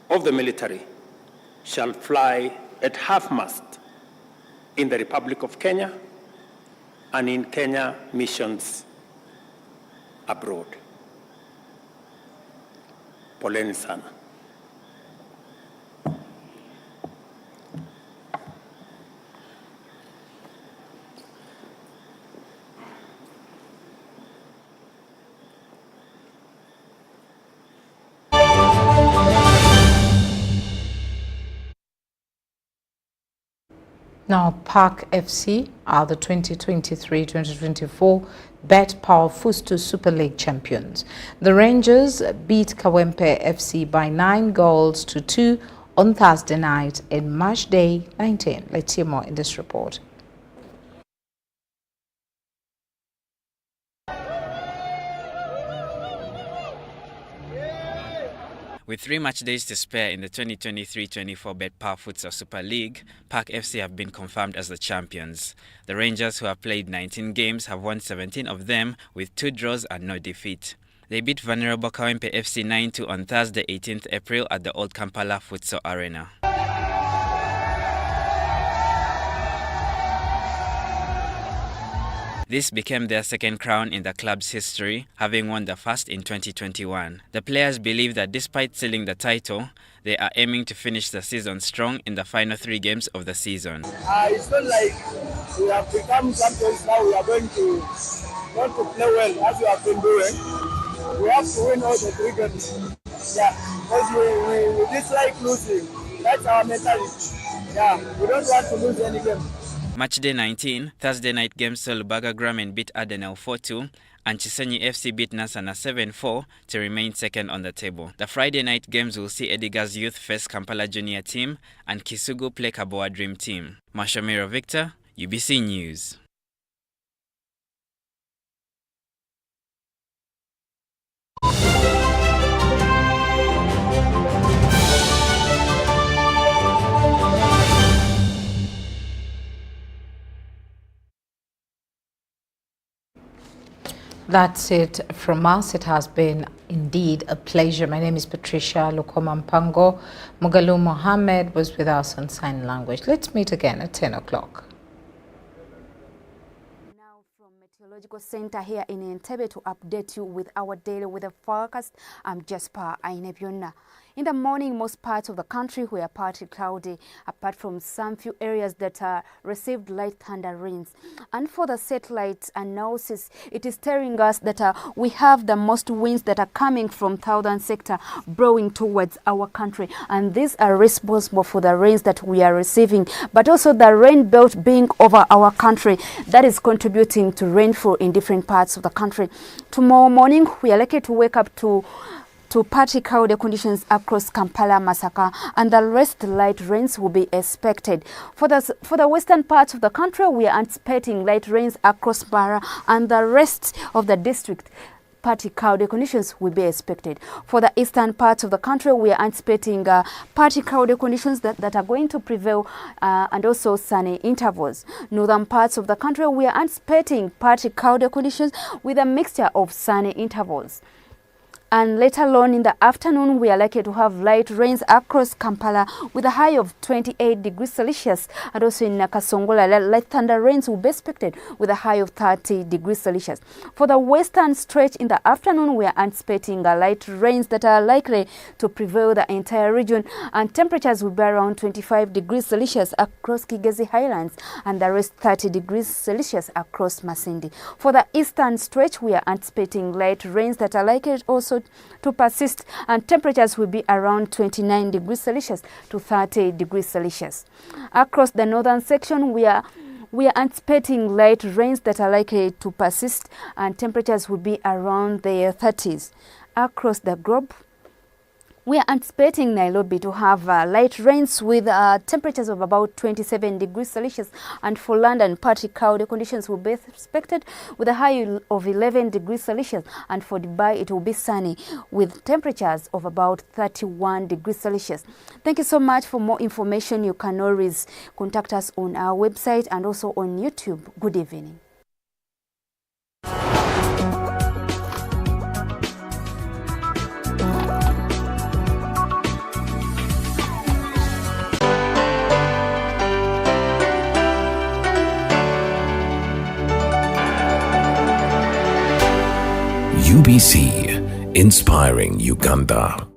of the military shall fly at half-mast in the Republic of Kenya and in Kenya missions abroad. Poleni sana. Now, Park FC are the 2023-2024 Bet Power Fusto Super League champions. The Rangers beat Kawempe FC by 9 goals to 2 on Thursday night in match day 19. Let's hear more in this report. With 3 match days to spare in the 2023-24 Bet Power Futsal Super League, Park FC have been confirmed as the champions. The Rangers, who have played 19 games, have won 17 of them with 2 draws and no defeat. They beat vulnerable Kawempe FC 9-2 on Thursday 18th April at the Old Kampala Futsal Arena. This became their second crown in the club's history, having won the first in 2021. The players believe that despite sealing the title, they are aiming to finish the season strong in the final 3 games of the season. It's not like we have become champions now, we are going to not to play well as we have been doing. We have to win all the 3 games. Yeah, because we dislike losing. That's our mentality. Yeah, we don't want to lose any game. Matchday 19, Thursday night games saw Lubaga Gramen beat Adenel 4-2 and Chisenyi FC beat Nasana 7-4 to remain second on the table. The Friday night games will see Ediga's Youth face Kampala Junior Team and Kisugu play Kaboa Dream Team. Mashomiro Victor, UBC News. That's it from us. It has been indeed a pleasure. My name is Patricia Lukoma. Mugalu Mohammed was with us on sign language. Let's meet again at 10 o'clock. Now from Meteorological Center here in Entebbe to update you with our daily weather forecast. I'm Jasper Ainebyonna. In the morning, most parts of the country were partly cloudy, apart from some few areas that received light thunder rains. And for the satellite analysis, it is telling us that we have the most winds that are coming from southern sector blowing towards our country, and these are responsible for the rains that we are receiving, but also the rain belt being over our country that is contributing to rainfall in different parts of the country. Tomorrow morning, we are likely to wake up to partly cloudy conditions across Kampala, Masaka, and the rest light rains will be expected. For the western parts of the country, we are anticipating light rains across Bara, and the rest of the district, partly cloudy conditions will be expected. For the eastern parts of the country, we are anticipating partly cloudy conditions that are going to prevail and also sunny intervals. Northern parts of the country, we are anticipating partly cloudy conditions with a mixture of sunny intervals. And later on in the afternoon, we are likely to have light rains across Kampala with a high of 28 degrees Celsius. And also in Nakasongola, light thunder rains will be expected with a high of 30 degrees Celsius. For the western stretch in the afternoon, we are anticipating light rains that are likely to prevail the entire region. And temperatures will be around 25 degrees Celsius across Kigezi Highlands and the rest 30 degrees Celsius across Masindi. For the eastern stretch, we are anticipating light rains that are likely also to persist, and temperatures will be around 29 degrees Celsius to 30 degrees Celsius. Across the northern section, we are anticipating light rains that are likely to persist, and temperatures will be around the 30s. Across the globe, we are anticipating Nairobi to have light rains with temperatures of about 27 degrees Celsius, and for London, partly cloudy conditions will be expected with a high of 11 degrees Celsius, and for Dubai, it will be sunny with temperatures of about 31 degrees Celsius. Thank you so much. For more information, you can always contact us on our website and also on YouTube. Good evening. UBC, inspiring Uganda.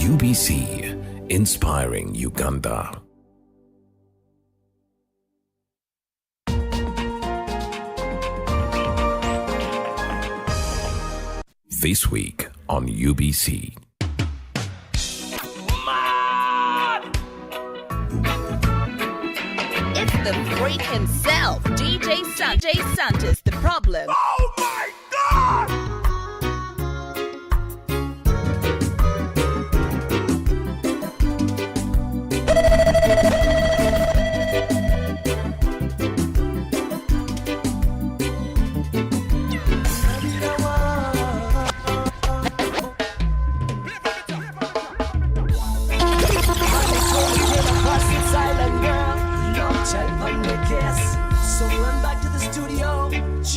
UBC, inspiring Uganda. This week on UBC. It's the freak himself, DJ Santos, the problem. Oh my God!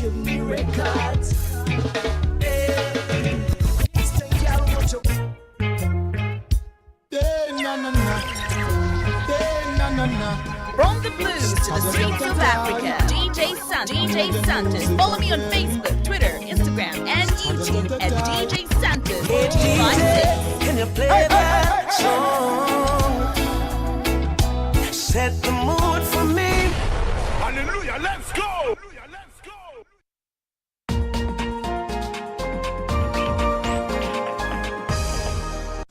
your new records. From the blues to the streets of Africa, DJ Santos. Follow me on Facebook, Twitter, Instagram, and YouTube at DJ Santos. Hey, DJ, can you play that song? Set the mood for me. Hallelujah, let's go!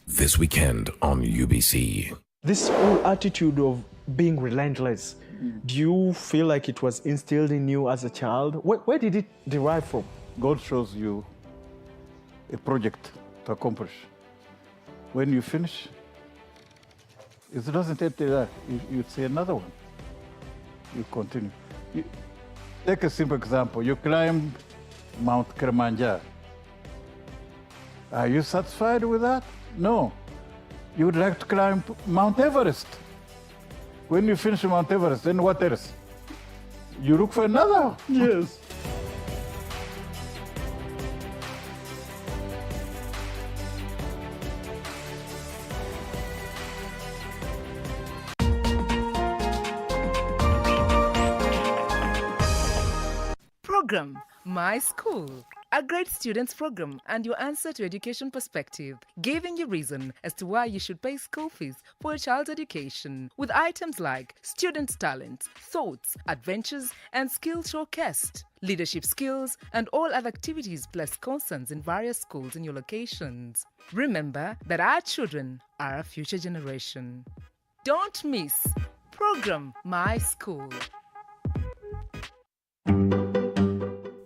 This weekend on UBC. This whole attitude of being relentless, do you feel like it was instilled in you as a child? Where did it derive from? God shows you a project to accomplish. When you finish, it doesn't end there. You see another one. You continue. Take a simple example. You climb Mount Kilimanjaro. Are you satisfied with that? No. You would like to climb Mount Everest. When you finish Mount Everest, then what else? You look for another. Yes. Program My School, a great students program and your answer to education perspective, giving you reason as to why you should pay school fees for a child's education, with items like students' talents, thoughts, adventures, and skills showcased, leadership skills, and all other activities plus concerns in various schools in your locations. Remember that our children are our future generation. Don't miss Program My School.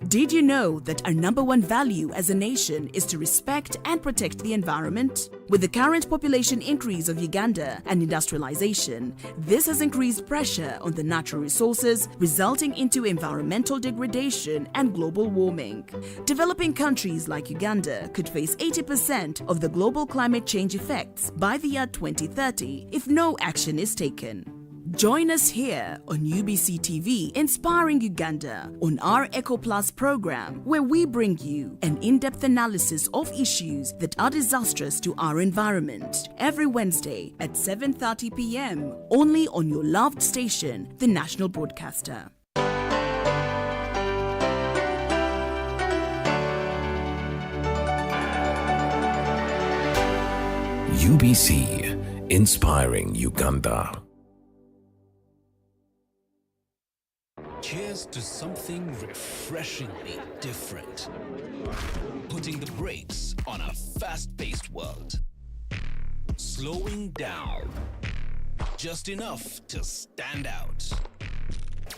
Did you know that our number one value as a nation is to respect and protect the environment? With the current population increase of Uganda and industrialization, this has increased pressure on the natural resources, resulting into environmental degradation and global warming. Developing countries like Uganda could face 80% of the global climate change effects by the year 2030 if no action is taken. Join us here on UBC TV Inspiring Uganda on our Eco Plus program, where we bring you an in-depth analysis of issues that are disastrous to our environment every Wednesday at 7:30 p.m. only on your loved station, the National Broadcaster. UBC Inspiring Uganda. Cheers to something refreshingly different. Putting the brakes on a fast-paced world. Slowing down. Just enough to stand out.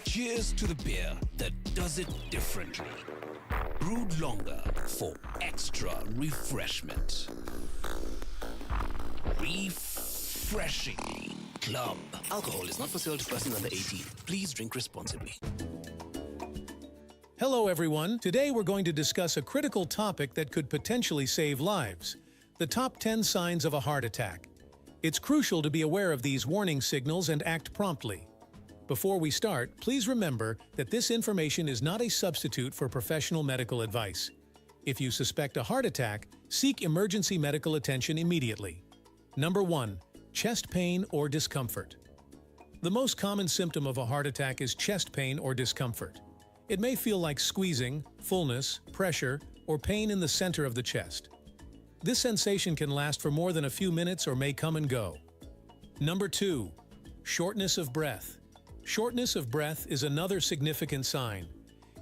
Cheers to the beer that does it differently. Brewed longer for extra refreshment. Refreshingly Club. Alcohol is not for sale to persons under 18. Please drink responsibly. Hello, everyone. Today we're going to discuss a critical topic that could potentially save lives: the top 10 signs of a heart attack. It's crucial to be aware of these warning signals and act promptly. Before we start, please remember that this information is not a substitute for professional medical advice. If you suspect a heart attack, seek emergency medical attention immediately. Number 1. Chest pain or discomfort. The most common symptom of a heart attack is chest pain or discomfort. It may feel like squeezing, fullness, pressure, or pain in the center of the chest. This sensation can last for more than a few minutes or may come and go. Number 2. Shortness of breath. Shortness of breath is another significant sign.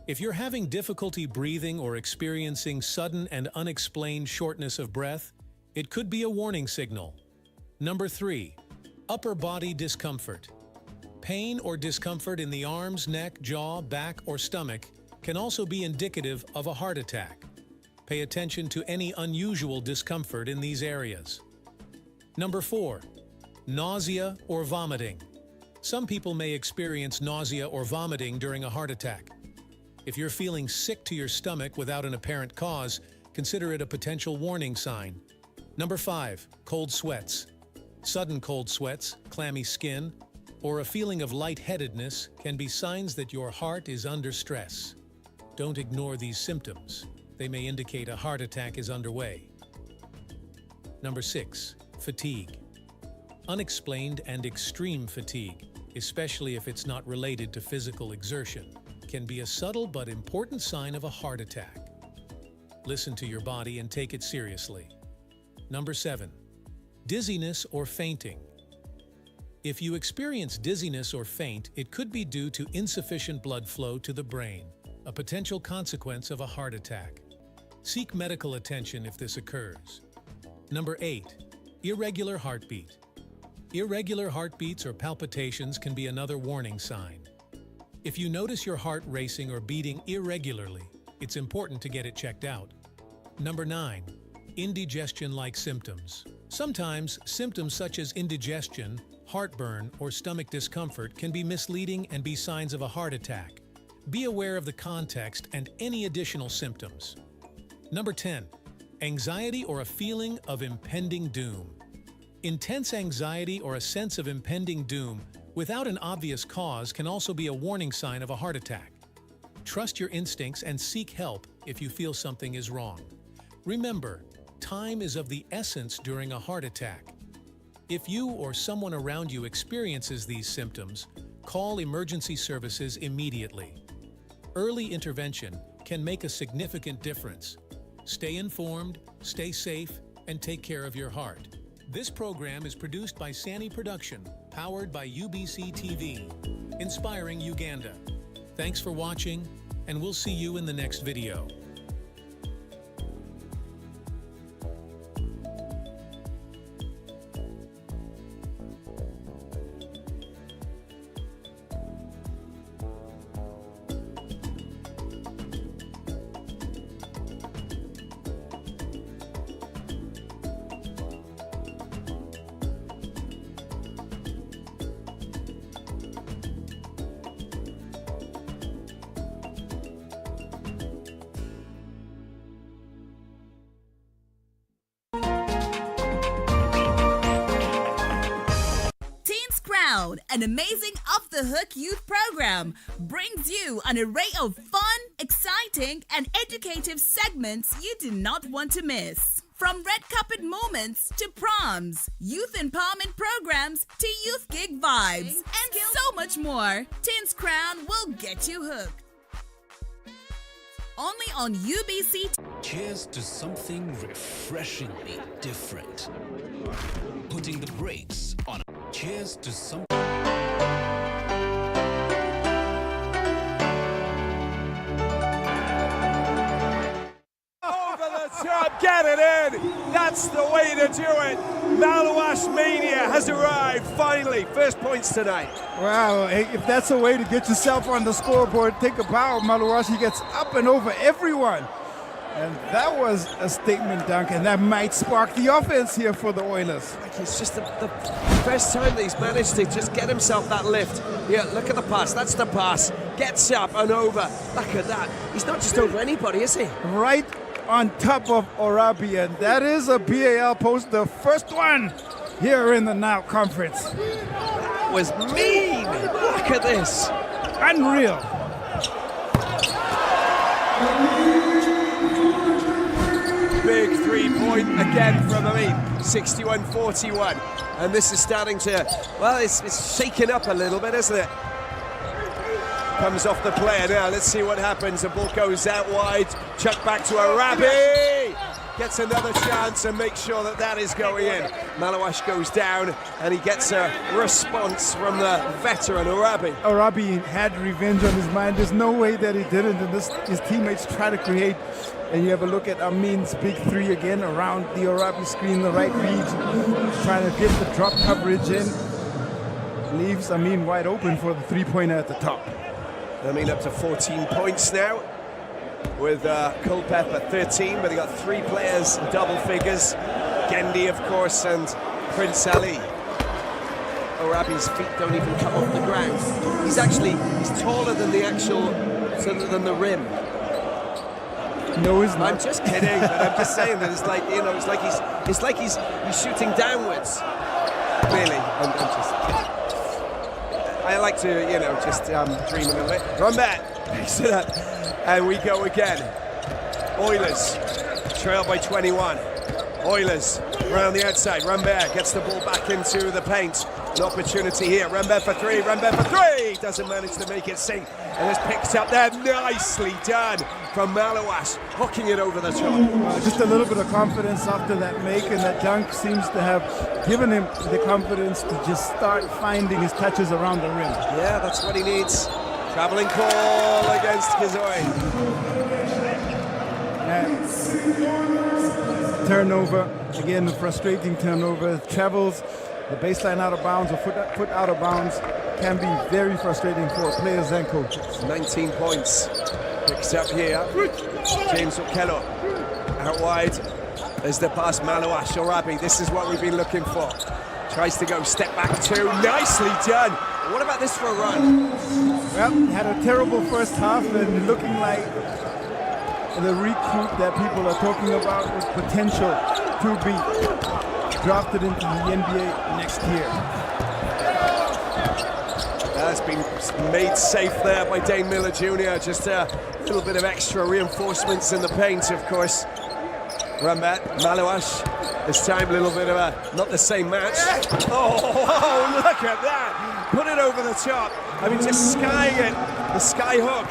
If you're having difficulty breathing or experiencing sudden and unexplained shortness of breath, it could be a warning signal. Number 3. Upper body discomfort. Pain or discomfort in the arms, neck, jaw, back, or stomach can also be indicative of a heart attack. Pay attention to any unusual discomfort in these areas. Number 4. Nausea or vomiting. Some people may experience nausea or vomiting during a heart attack. If you're feeling sick to your stomach without an apparent cause, consider it a potential warning sign. Number 5. Cold sweats. Sudden cold sweats, clammy skin, or a feeling of lightheadedness can be signs that your heart is under stress. Don't ignore these symptoms. They may indicate a heart attack is underway. Number 6, fatigue. Unexplained and extreme fatigue, especially if it's not related to physical exertion, can be a subtle but important sign of a heart attack. Listen to your body and take it seriously. Number 7, dizziness or fainting. If you experience dizziness or faint, it could be due to insufficient blood flow to the brain, a potential consequence of a heart attack. Seek medical attention if this occurs. Number 8, irregular heartbeat. Irregular heartbeats or palpitations can be another warning sign. If you notice your heart racing or beating irregularly, it's important to get it checked out. Number 9, indigestion-like symptoms. Sometimes symptoms such as indigestion, heartburn, or stomach discomfort can be misleading and be signs of a heart attack. Be aware of the context and any additional symptoms. Number 10, anxiety or a feeling of impending doom. Intense anxiety or a sense of impending doom without an obvious cause can also be a warning sign of a heart attack. Trust your instincts and seek help if you feel something is wrong. Remember, time is of the essence during a heart attack. If you or someone around you experiences these symptoms, call emergency services immediately. Early intervention can make a significant difference. Stay informed, stay safe, and take care of your heart. This program is produced by Sani Production, powered by UBC TV, inspiring Uganda. Thanks for watching, and we'll see you in the next video. An amazing off-the-hook youth program brings you an array of fun, exciting, and educative segments you do not want to miss. From red carpet moments to proms, youth empowerment programs to youth gig vibes, and so much more, Teens Crown will get you hooked. Only on UBC. Cheers to something refreshingly different. Putting the brakes on. Cheers to something. Get it in! That's the way to do it! Malawash Mania has arrived, finally. First points tonight. Wow, if that's a way to get yourself on the scoreboard, take a bow. Malawashi gets up and over everyone. And that was a statement dunk, and that might spark the offense here for the Oilers. It's just the first time that he's managed to just get himself that lift. Yeah, look at the pass. That's the pass. Gets up and over. Look at that. He's not just over anybody, is he? Right on top of Orabi, and that is a BAL post, the first one here in the Nile Conference. That was mean. Look at this. Unreal. Big 3-point again from Amin, 61-41. And this is starting to, well, it's shaking up a little bit, isn't it? Comes off the player now. Let's see what happens. The ball goes out wide. Chuck back to Arabi. Gets another chance and makes sure that that is going in. Malawash goes down and he gets a response from the veteran Arabi. Arabi had revenge on his mind. There's no way that he didn't. And his teammates try to create. And you have a look at Amin's big three again around the Arabi screen, the right read, trying to get the drop coverage in. Leaves Amin wide open for the three-pointer at the top. Amin up to 14 points now, with Culpep at 13, but he got three players in double figures. Gendi, of course, and Prince Ali. Arabi's feet don't even come off the ground. He's taller than than the rim. No, he's not. I'm just kidding, but I'm just saying that it's like he's shooting downwards. Really, I'm just kidding. I like to, just dream a little bit. Run back, picks it up. And we go again. Oilers trail by 21. Oilers around the outside. Rambert gets the ball back into the paint. An opportunity here. Rambert for three. Rambert for three. Doesn't manage to make it sink. And it's picked up there. Nicely done from Malawas. Hooking it over the top. Just a little bit of confidence after that make, and that dunk seems to have given him the confidence to just start finding his touches around the rim. Yeah, that's what he needs. Traveling call against Kizoi. Turnover, again, a frustrating turnover. Travels, the baseline out of bounds or foot out of bounds can be very frustrating for players and coaches. 19 points. Picks up here. James Okello out wide. There's the pass, Malawas, Orabi. This is what we've been looking for. Tries to go step back two. Nicely done. What about this for a run? Well, had a terrible first half and looking like the recruit that people are talking about with potential to be drafted into the NBA next year. That's been made safe there by Dane Miller Jr. Just a little bit of extra reinforcements in the paint, of course. Rambat, Malawas, this time a little bit of a, not the same match. Oh, look at that! Put it over the top. I mean, just skying it, the sky hook.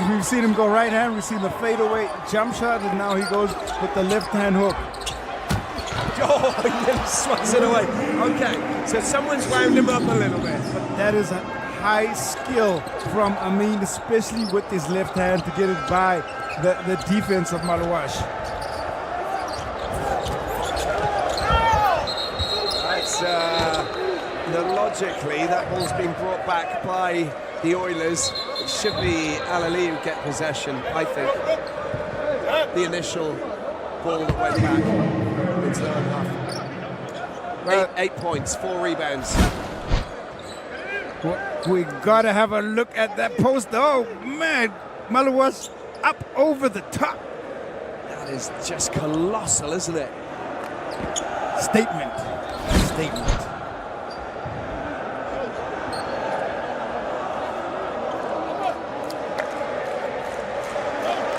We've seen him go right hand, we've seen the fadeaway jump shot, and now he goes with the left hand hook. Oh, he nearly swats it away. Okay, so someone's wound him up a little bit. But that is a high skill from Amin, especially with his left hand to get it by the defense of Malawas. Logically, that ball's been brought back by the Oilers. It should be Al-Ali who get possession, I think. The initial ball that went back into the half. 8 points, 4 rebounds. We gotta have a look at that post. Oh man, Malawas up over the top. That is just colossal, isn't it? Statement.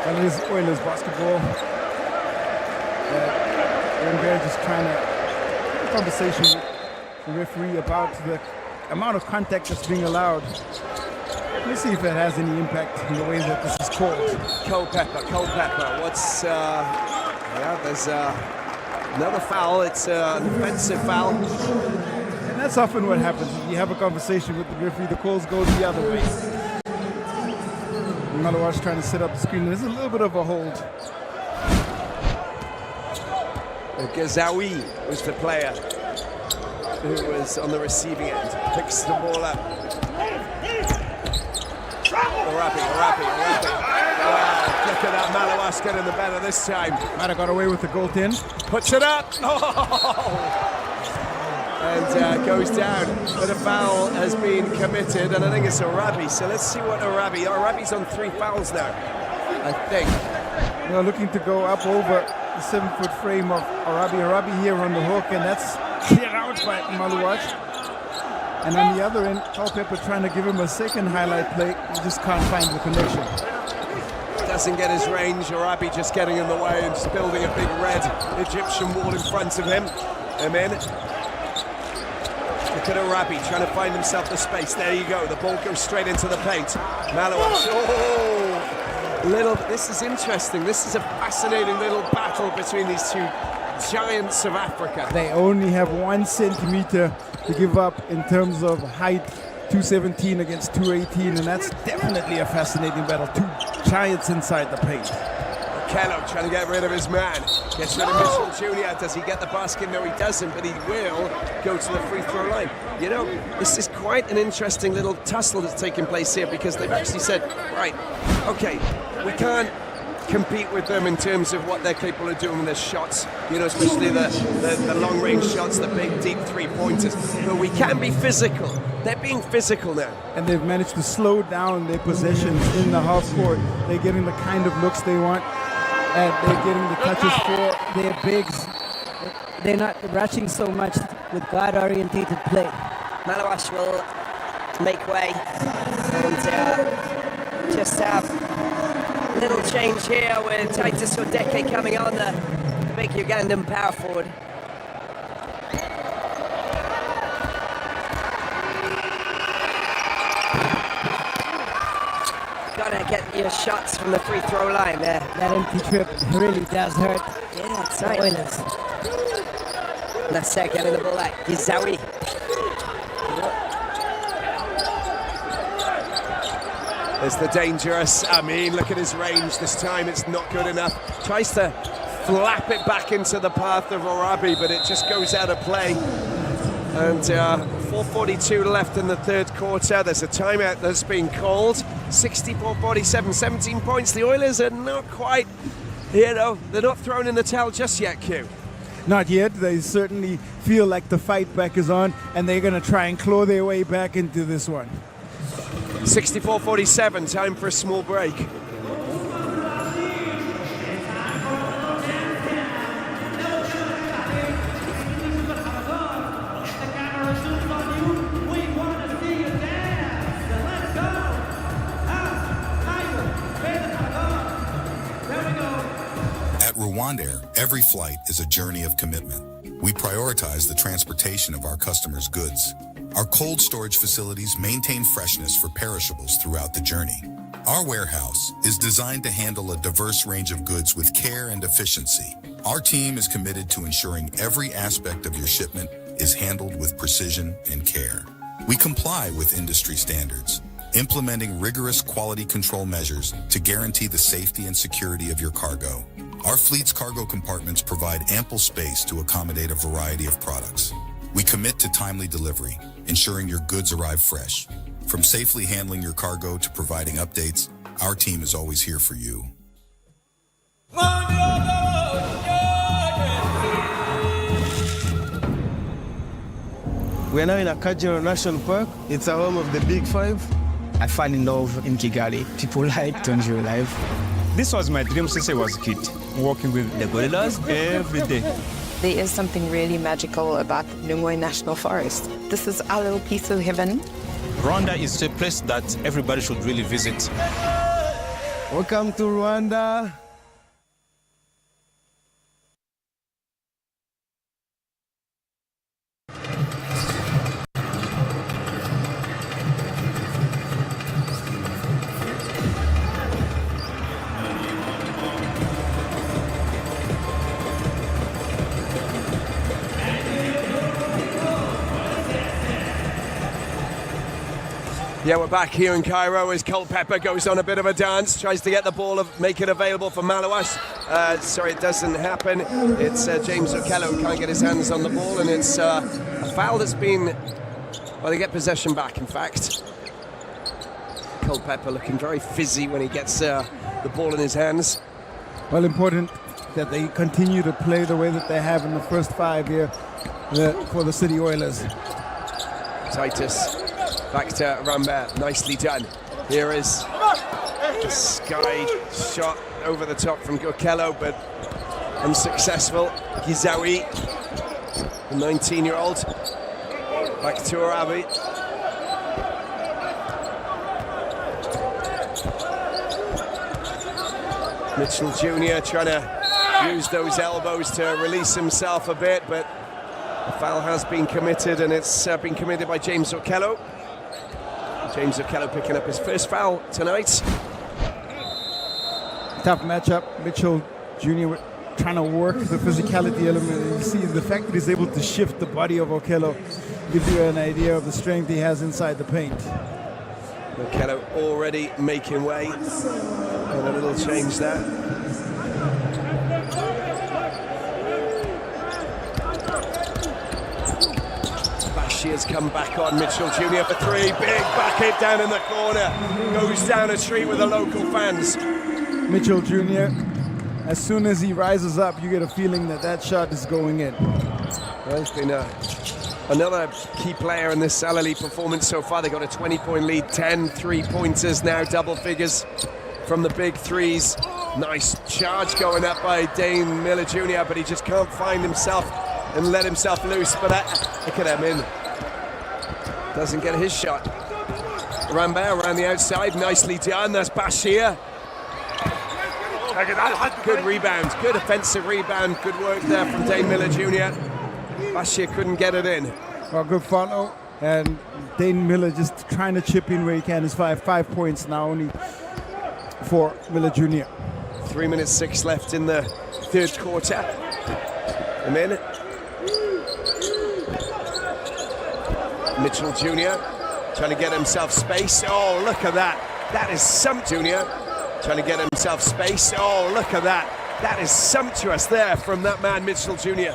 Well, it is Oilers basketball. They're just trying to have a conversation with the referee about the amount of contact that's being allowed. Let's see if it has any impact in the way that this is called. Culpepper. What's yeah? There's another foul. It's an offensive foul. And that's often what happens. You have a conversation with the referee. The calls go the other way. Malawas trying to set up the screen. There's a little bit of a hold. Gazawi was the player who was on the receiving end. Picks the ball up. Orabi. Look at that, Malawas getting the better this time. Might have got away with the goaltend. Puts it up. Oh! And goes down. But a foul has been committed, and I think it's Orabi. So let's see what Orabi's on 3 fouls now, I think. They're looking to go up over the 7-foot frame of Orabi here on the hook, and that's cleared out by Malawas. And on the other end, Culpepper trying to give him a second highlight play. He just can't find the connection. Doesn't get his range. Orabi just getting in the way and just building a big red Egyptian wall in front of him. Amen. Look at Orabi trying to find himself the space. There you go. The ball goes straight into the paint. Malawas. This is interesting. This is a fascinating little battle between these two giants of Africa. They only have 1 centimeter to give up in terms of height. 217 against 218, and that's definitely a fascinating battle. 2 giants inside the paint. Kello trying to get rid of his man. Gets rid of Mitchell Jr. Does he get the basket? No, he doesn't, but he will go to the free throw line. You know, this is quite an interesting little tussle that's taking place here, because they've actually said, right, okay, we can't compete with them in terms of what they're capable of doing with their shots, you know, especially the long-range shots, the big, deep three-pointers. But we can be physical. They're being physical now. And they've managed to slow down their possessions in the half court. They're getting the kind of looks they want, and they're getting the touches for their bigs. They're not rushing so much with guard-orientated play. Malawas will make way and just have Little change here with Titus Odeke coming on, the big Ugandan power forward. Gotta get your shots from the free throw line there. That empty trip really does hurt. Yeah, that's right. Oilers. Nasser getting the ball out. Gizawi. There's the dangerous Amin. Look at his range. This time it's not good enough. Tries to flap it back into the path of Orabi, but it just goes out of play. And 4:42 left in the third quarter. There's a timeout that's been called. 64-47, 17 points. The Oilers are not quite, they're not thrown in the towel just yet, Q. Not yet. They certainly feel like the fight back is on, and they're going to try and claw their way back into this one. 64-47, time for a small break. At Rwandair, every flight is a journey of commitment. We prioritize the transportation of our customers' goods. Our cold storage facilities maintain freshness for perishables throughout the journey. Our warehouse is designed to handle a diverse range of goods with care and efficiency. Our team is committed to ensuring every aspect of your shipment is handled with precision and care. We comply with industry standards, implementing rigorous quality control measures to guarantee the safety and security of your cargo. Our fleet's cargo compartments provide ample space to accommodate a variety of products. We commit to timely delivery, ensuring your goods arrive fresh. From safely handling your cargo to providing updates, our team is always here for you. We're now in Akajiro National Park. It's a home of the Big Five. I fell in love in Kigali. People like to enjoy life. This was my dream since I was a kid, walking with the gorillas every day. There is something really magical about Lungwe National Forest. This is our little piece of heaven. Rwanda is a place that everybody should really visit. Welcome to Rwanda. Yeah, we're back here in Cairo as Culpepper goes on a bit of a dance, tries to get the ball, make it available for Malawas. Sorry, it doesn't happen. It's James Okello who can't get his hands on the ball, and it's a foul that's been, well, they get possession back, in fact. Culpepper looking very fizzy when he gets the ball in his hands. Well, important that they continue to play the way that they have in the first five here for the City Oilers. Titus. Back to Rambert, nicely done. Here is the sky shot over the top from Okello, but unsuccessful. Gizawi, the 19-year-old. Back to Arabi. Mitchell Jr. trying to use those elbows to release himself a bit, but the foul has been committed, and it's been committed by James Okello. James Okello picking up his first foul tonight. Tough matchup. Mitchell Jr. trying to work the physicality element. And you see the fact that he's able to shift the body of Okello gives you an idea of the strength he has inside the paint. Okello already making way. And a little change there. Has come back on. Mitchell Jr. for three. Big back hit down in the corner. Goes down a tree with the local fans. Mitchell Jr., as soon as he rises up, you get a feeling that that shot is going in. Well, he's been another key player in this Salali performance so far. They got a 20-point lead, 10 3-pointers now, double figures from the big threes. Nice charge going up by Dane Miller Jr., but he just can't find himself and let himself loose. But look at him in. Doesn't get his shot. Rambert around the outside, nicely done. That's Bashir. Good rebound, good offensive rebound, good work there from Dane Miller Jr. Bashir couldn't get it in. Well, good follow, and Dane Miller just trying to chip in where he can. It's 5 points now only for Miller Jr. 3 minutes 6 left in the third quarter. A minute. Mitchell Jr. trying to get himself space. Oh, look at that. That is Jr. Trying to get himself space. Oh, look at that. That is sumptuous there from that man, Mitchell Jr.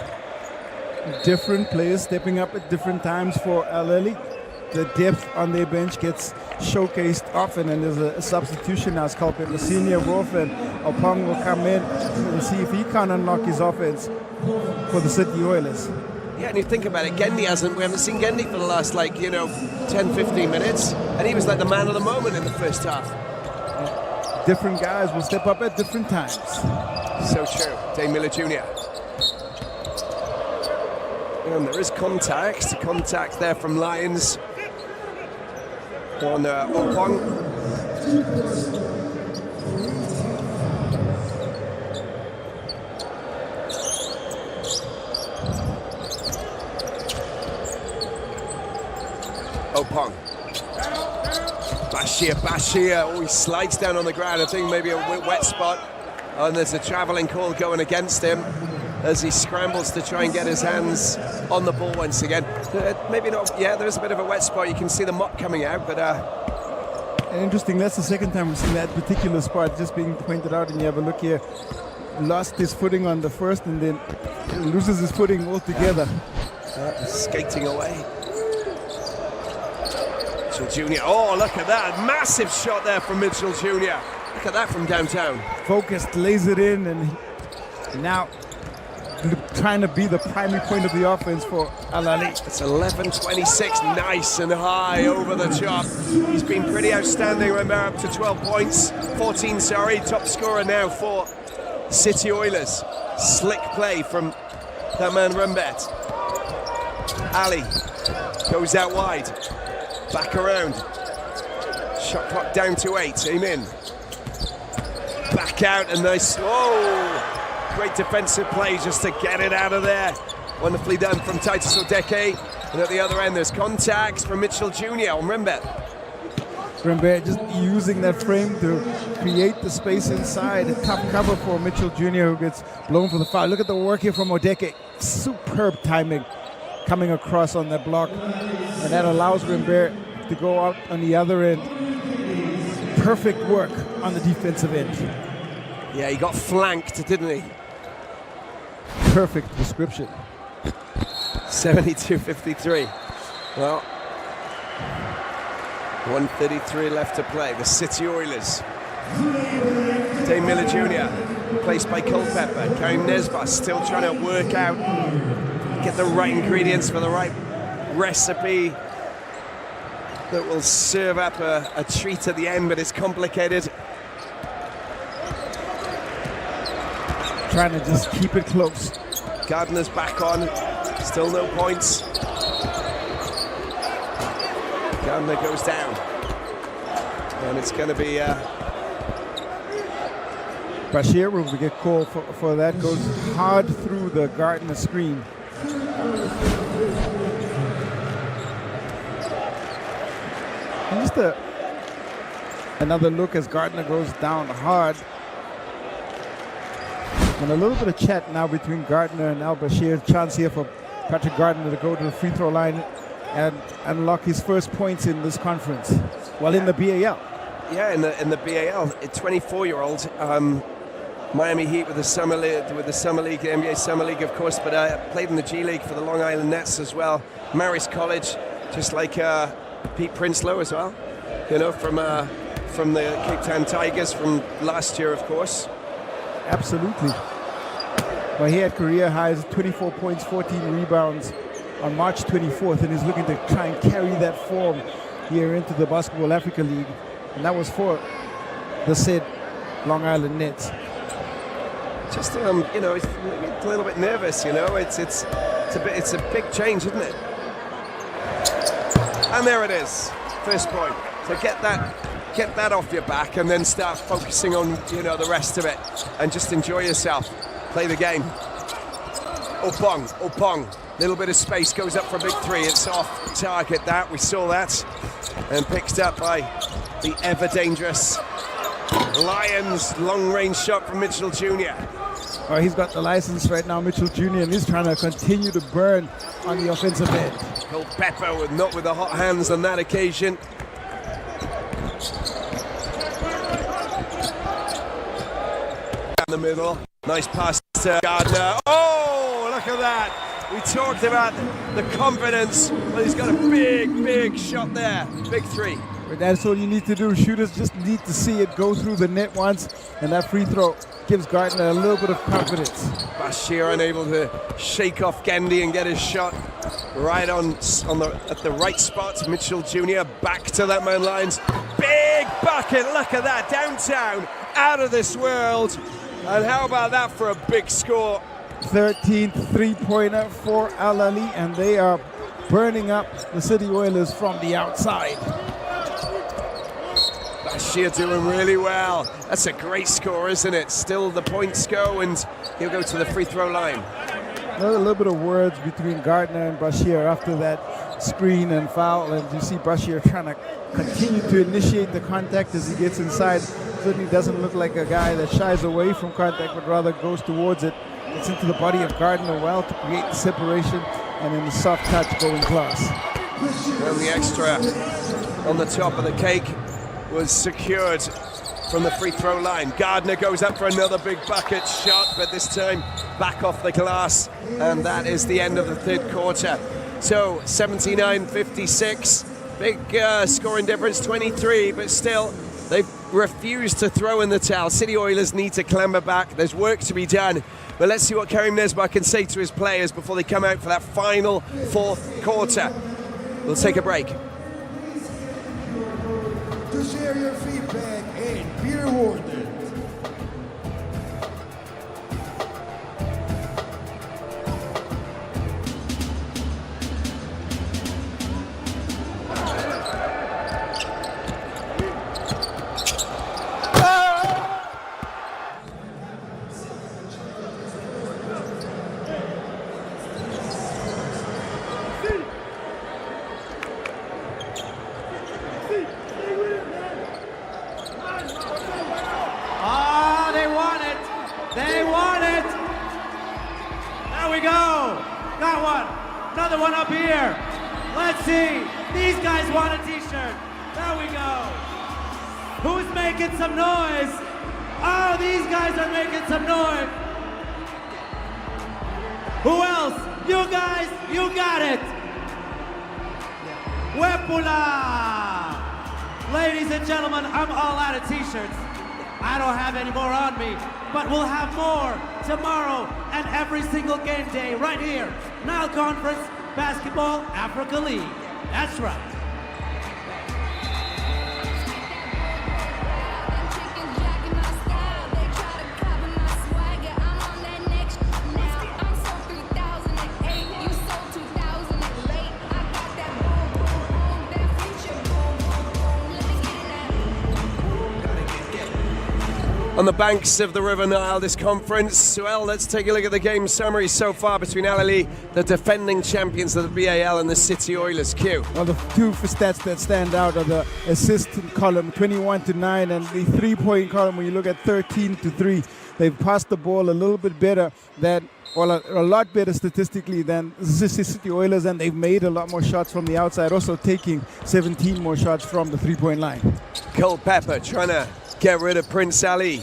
Different players stepping up at different times for Al-Ahly. The depth on their bench gets showcased often, and there's a substitution now. It's called the senior Wolf, and Opong will come in and see if he can unlock his offense for the City Oilers. Yeah, and you think about it, we haven't seen Gendy for the last, 10, 15 minutes, and he was like the man of the moment in the first half. Different guys will step up at different times. So true. Dane Miller Jr. And there is contact there from Lions on Opong. Opong. Bashir. Oh, he slides down on the ground. I think maybe a wet spot. And there's a travelling call going against him as he scrambles to try and get his hands on the ball once again. Maybe not. Yeah, there is a bit of a wet spot. You can see the mop coming out, but... Interesting, that's the second time we've seen that particular spot just being pointed out, and you have a look here. Lost his footing on the first and then loses his footing altogether. Skating away. Mitchell Jr. Oh, look at that. Massive shot there from Mitchell Jr. Look at that from downtown. Focused, lays it in, and now trying to be the primary point of the offense for Al-Ahly. It's 11-26, nice and high over the top. He's been pretty outstanding, remember, up to 12 points. 14, top scorer now for City Oilers. Slick play from that man Rumbet. Ali goes out wide, back around. Shot clock down to 8, aim in. Back out, and nice, whoa! Great defensive play just to get it out of there. Wonderfully done from Titus Odeke. And at the other end, there's contacts from Mitchell Jr. on Rimbet. Rimbet just using that frame to create the space inside. A tough cover for Mitchell Jr. who gets blown for the foul. Look at the work here from Odeke. Superb timing coming across on that block. And that allows Rimbet to go out on the other end. Perfect work on the defensive end. Yeah, he got flanked, didn't he? Perfect description. 72-53. Well, 1:33 left to play. The City Oilers. Dane Miller Jr. replaced by Culpepper. Karim Nesbah still trying to work out, get the right ingredients for the right recipe that will serve up a treat at the end, but it's complicated. Trying to just keep it close. Gardner's back on, still no points. Gardner goes down. And it's going to be... Bashir will get called for that. Goes hard through the Gardner screen. And just another look as Gardner goes down hard. And a little bit of chat now between Gardner and Al-Bashir. Chance here for Patrick Gardner to go to the free throw line and unlock his first points in this conference. Well, in the BAL. Yeah, in the BAL, a 24-year-old. Miami Heat with the Summer League, the NBA Summer League, of course, but played in the G League for the Long Island Nets as well. Marist College, just like Pete Prinsloo as well. You know, from the Cape Town Tigers from last year, of course. Absolutely. Well, he had career highs, 24 points, 14 rebounds on March 24th, and he's looking to try and carry that form here into the Basketball Africa League. And that was for the said Long Island Nets. Just, you know, it's a little bit nervous, you know. It's a big change, isn't it? And there it is, first point. So get get that off your back and then start focusing on, you know, the rest of it and just enjoy yourself. Play the game. Opong. Little bit of space, goes up for a big three. It's off target that, we saw that. And picked up by the ever dangerous Lions. Long range shot from Mitchell Jr. Oh, he's got the license right now, Mitchell Jr., and he's trying to continue to burn on the offensive end. Culpepper not with the hot hands on that occasion. Down the middle, nice pass to Gardner. Oh, look at that. We talked about the confidence. Well, he's got a big shot there. Big three. But that's all you need to do. Shooters just need to see it go through the net once, and that free throw gives Gardner a little bit of confidence. Bashir unable to shake off Gendy and get his shot right at the right spot. Mitchell Jr. back to that man lines. Big bucket, look at that, downtown, out of this world. And how about that for a big score? 13th three-pointer for Al Ali, and they are burning up the City Oilers from the outside. Bashir doing really well. That's a great score, isn't it? Still the points go, and he'll go to the free throw line. A little bit of words between Gardner and Bashir after that screen and foul, and you see Bashir trying to continue to initiate the contact as he gets inside. Certainly doesn't look like a guy that shies away from contact, but rather goes towards it. Gets into the body of Gardner well to create the separation, and then the soft touch going class. And the extra on the top of the cake was secured from the free throw line. Gardner goes up for another big bucket shot, but this time back off the glass, and that is the end of the third quarter. So 79-56, big scoring difference, 23, but still they've refused to throw in the towel. City Oilers need to clamber back. There's work to be done. But let's see what Karim Nesbar can say to his players before they come out for that final fourth quarter. We'll take a break. To share your feedback and be rewarded. Ladies and gentlemen, I'm all out of t-shirts. I don't have any more on me, but we'll have more tomorrow and every single game day right here. Nile Conference Basketball Africa League. That's right. On the banks of the River Nile, this conference. Well, let's take a look at the game summary so far between Al Ali, the defending champions of the BAL, and the City Oilers. Q. Well, the two stats that stand out are the assist column, 21-9, and the three-point column, when you look at 13-3. They've passed the ball a little bit better than, well, a lot better statistically than the City Oilers, and they've made a lot more shots from the outside, also taking 17 more shots from the three-point line. Culpepper trying to get rid of Prince Ali.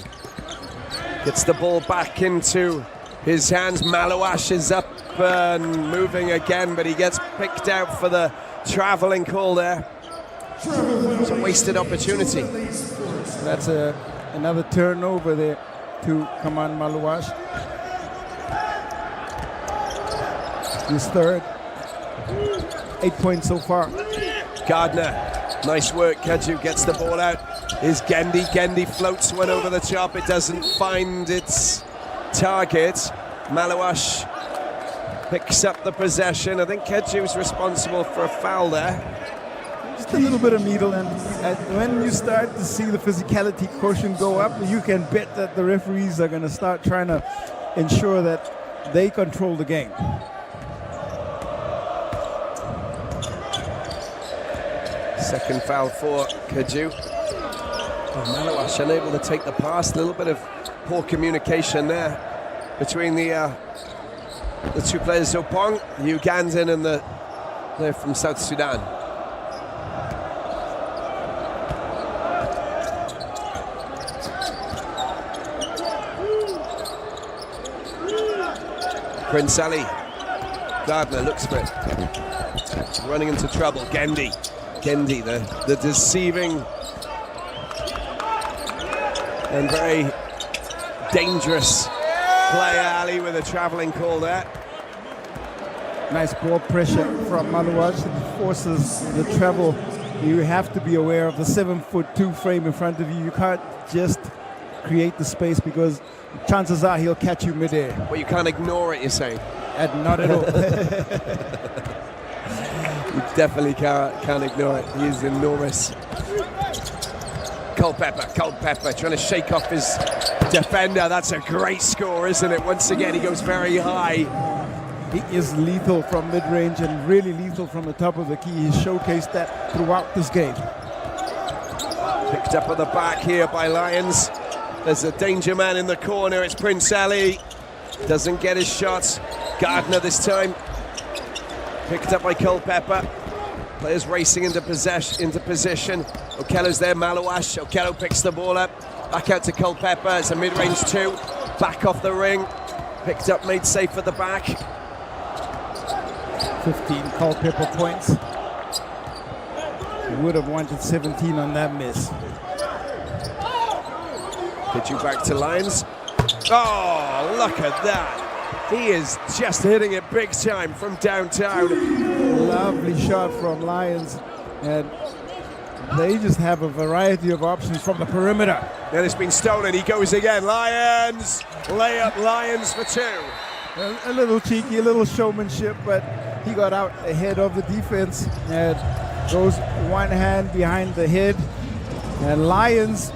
Gets the ball back into his hands. Malawash is up and moving again, but he gets picked out for the traveling call there. It's a wasted opportunity. That's another turnover there to Kaman Malawash. His third. 8 points so far. Gardner, nice work. Kaju gets the ball out. Is Gendy. Gendy floats one over the top. It doesn't find its target. Malawash picks up the possession. I think Keju's responsible for a foul there. just a little bit of needle, and when you start to see the physicality quotient go up, you can bet that the referees are going to start trying to ensure that they control the game. Second foul for Kaju. Malawash unable to take the pass. A little bit of poor communication there between the two players, Zopong, the Ugandan, and they're from South Sudan. Prince Ali. Gardner looks for it. Running into trouble. Gendi, the deceiving and very dangerous player, Ali, with a travelling call there. Nice ball pressure from Malawash. It forces the travel. You have to be aware of the 7'2" frame in front of you. You can't just create the space because chances are he'll catch you midair. Well, you can't ignore it, you're saying? Not at all. You definitely can't ignore it. He is enormous. Culpepper trying to shake off his defender. That's a great score, isn't it? Once again, he goes very high. He is lethal from mid-range and really lethal from the top of the key. He's showcased that throughout this game. Picked up at the back here by Lions. There's a danger man in the corner. It's Prince Ali. Doesn't get his shots. Gardner this time. Picked up by Culpepper. Players racing into position. Okello's there, Malawash. Okello picks the ball up. Back out to Culpepper. It's a mid-range 2. Back off the ring. Picked up, made safe at the back. 15 Culpepper points. He would have wanted 17 on that miss. Get you back to Lions. Oh, look at that. He is just hitting it big time from downtown. Lovely shot from Lions. And they just have a variety of options from the perimeter. Then it's been stolen. He goes again. Lions. Layup, Lions for 2. A little cheeky, a little showmanship, but he got out ahead of the defense and goes one hand behind the head. And Lions,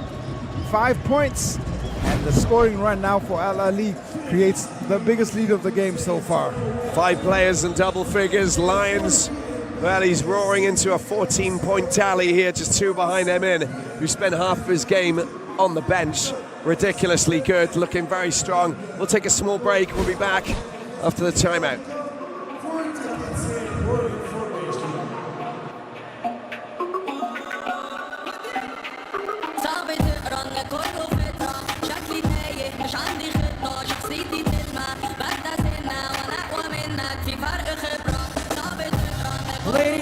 5 points. And the scoring run now for Al Ali creates the biggest lead of the game so far. 5 players in double figures. Lions, well, he's roaring into a 14-point tally here, just 2 behind Emin, who spent half of his game on the bench. Ridiculously good, looking very strong. We'll take a small break. We'll be back after the timeout. Ladies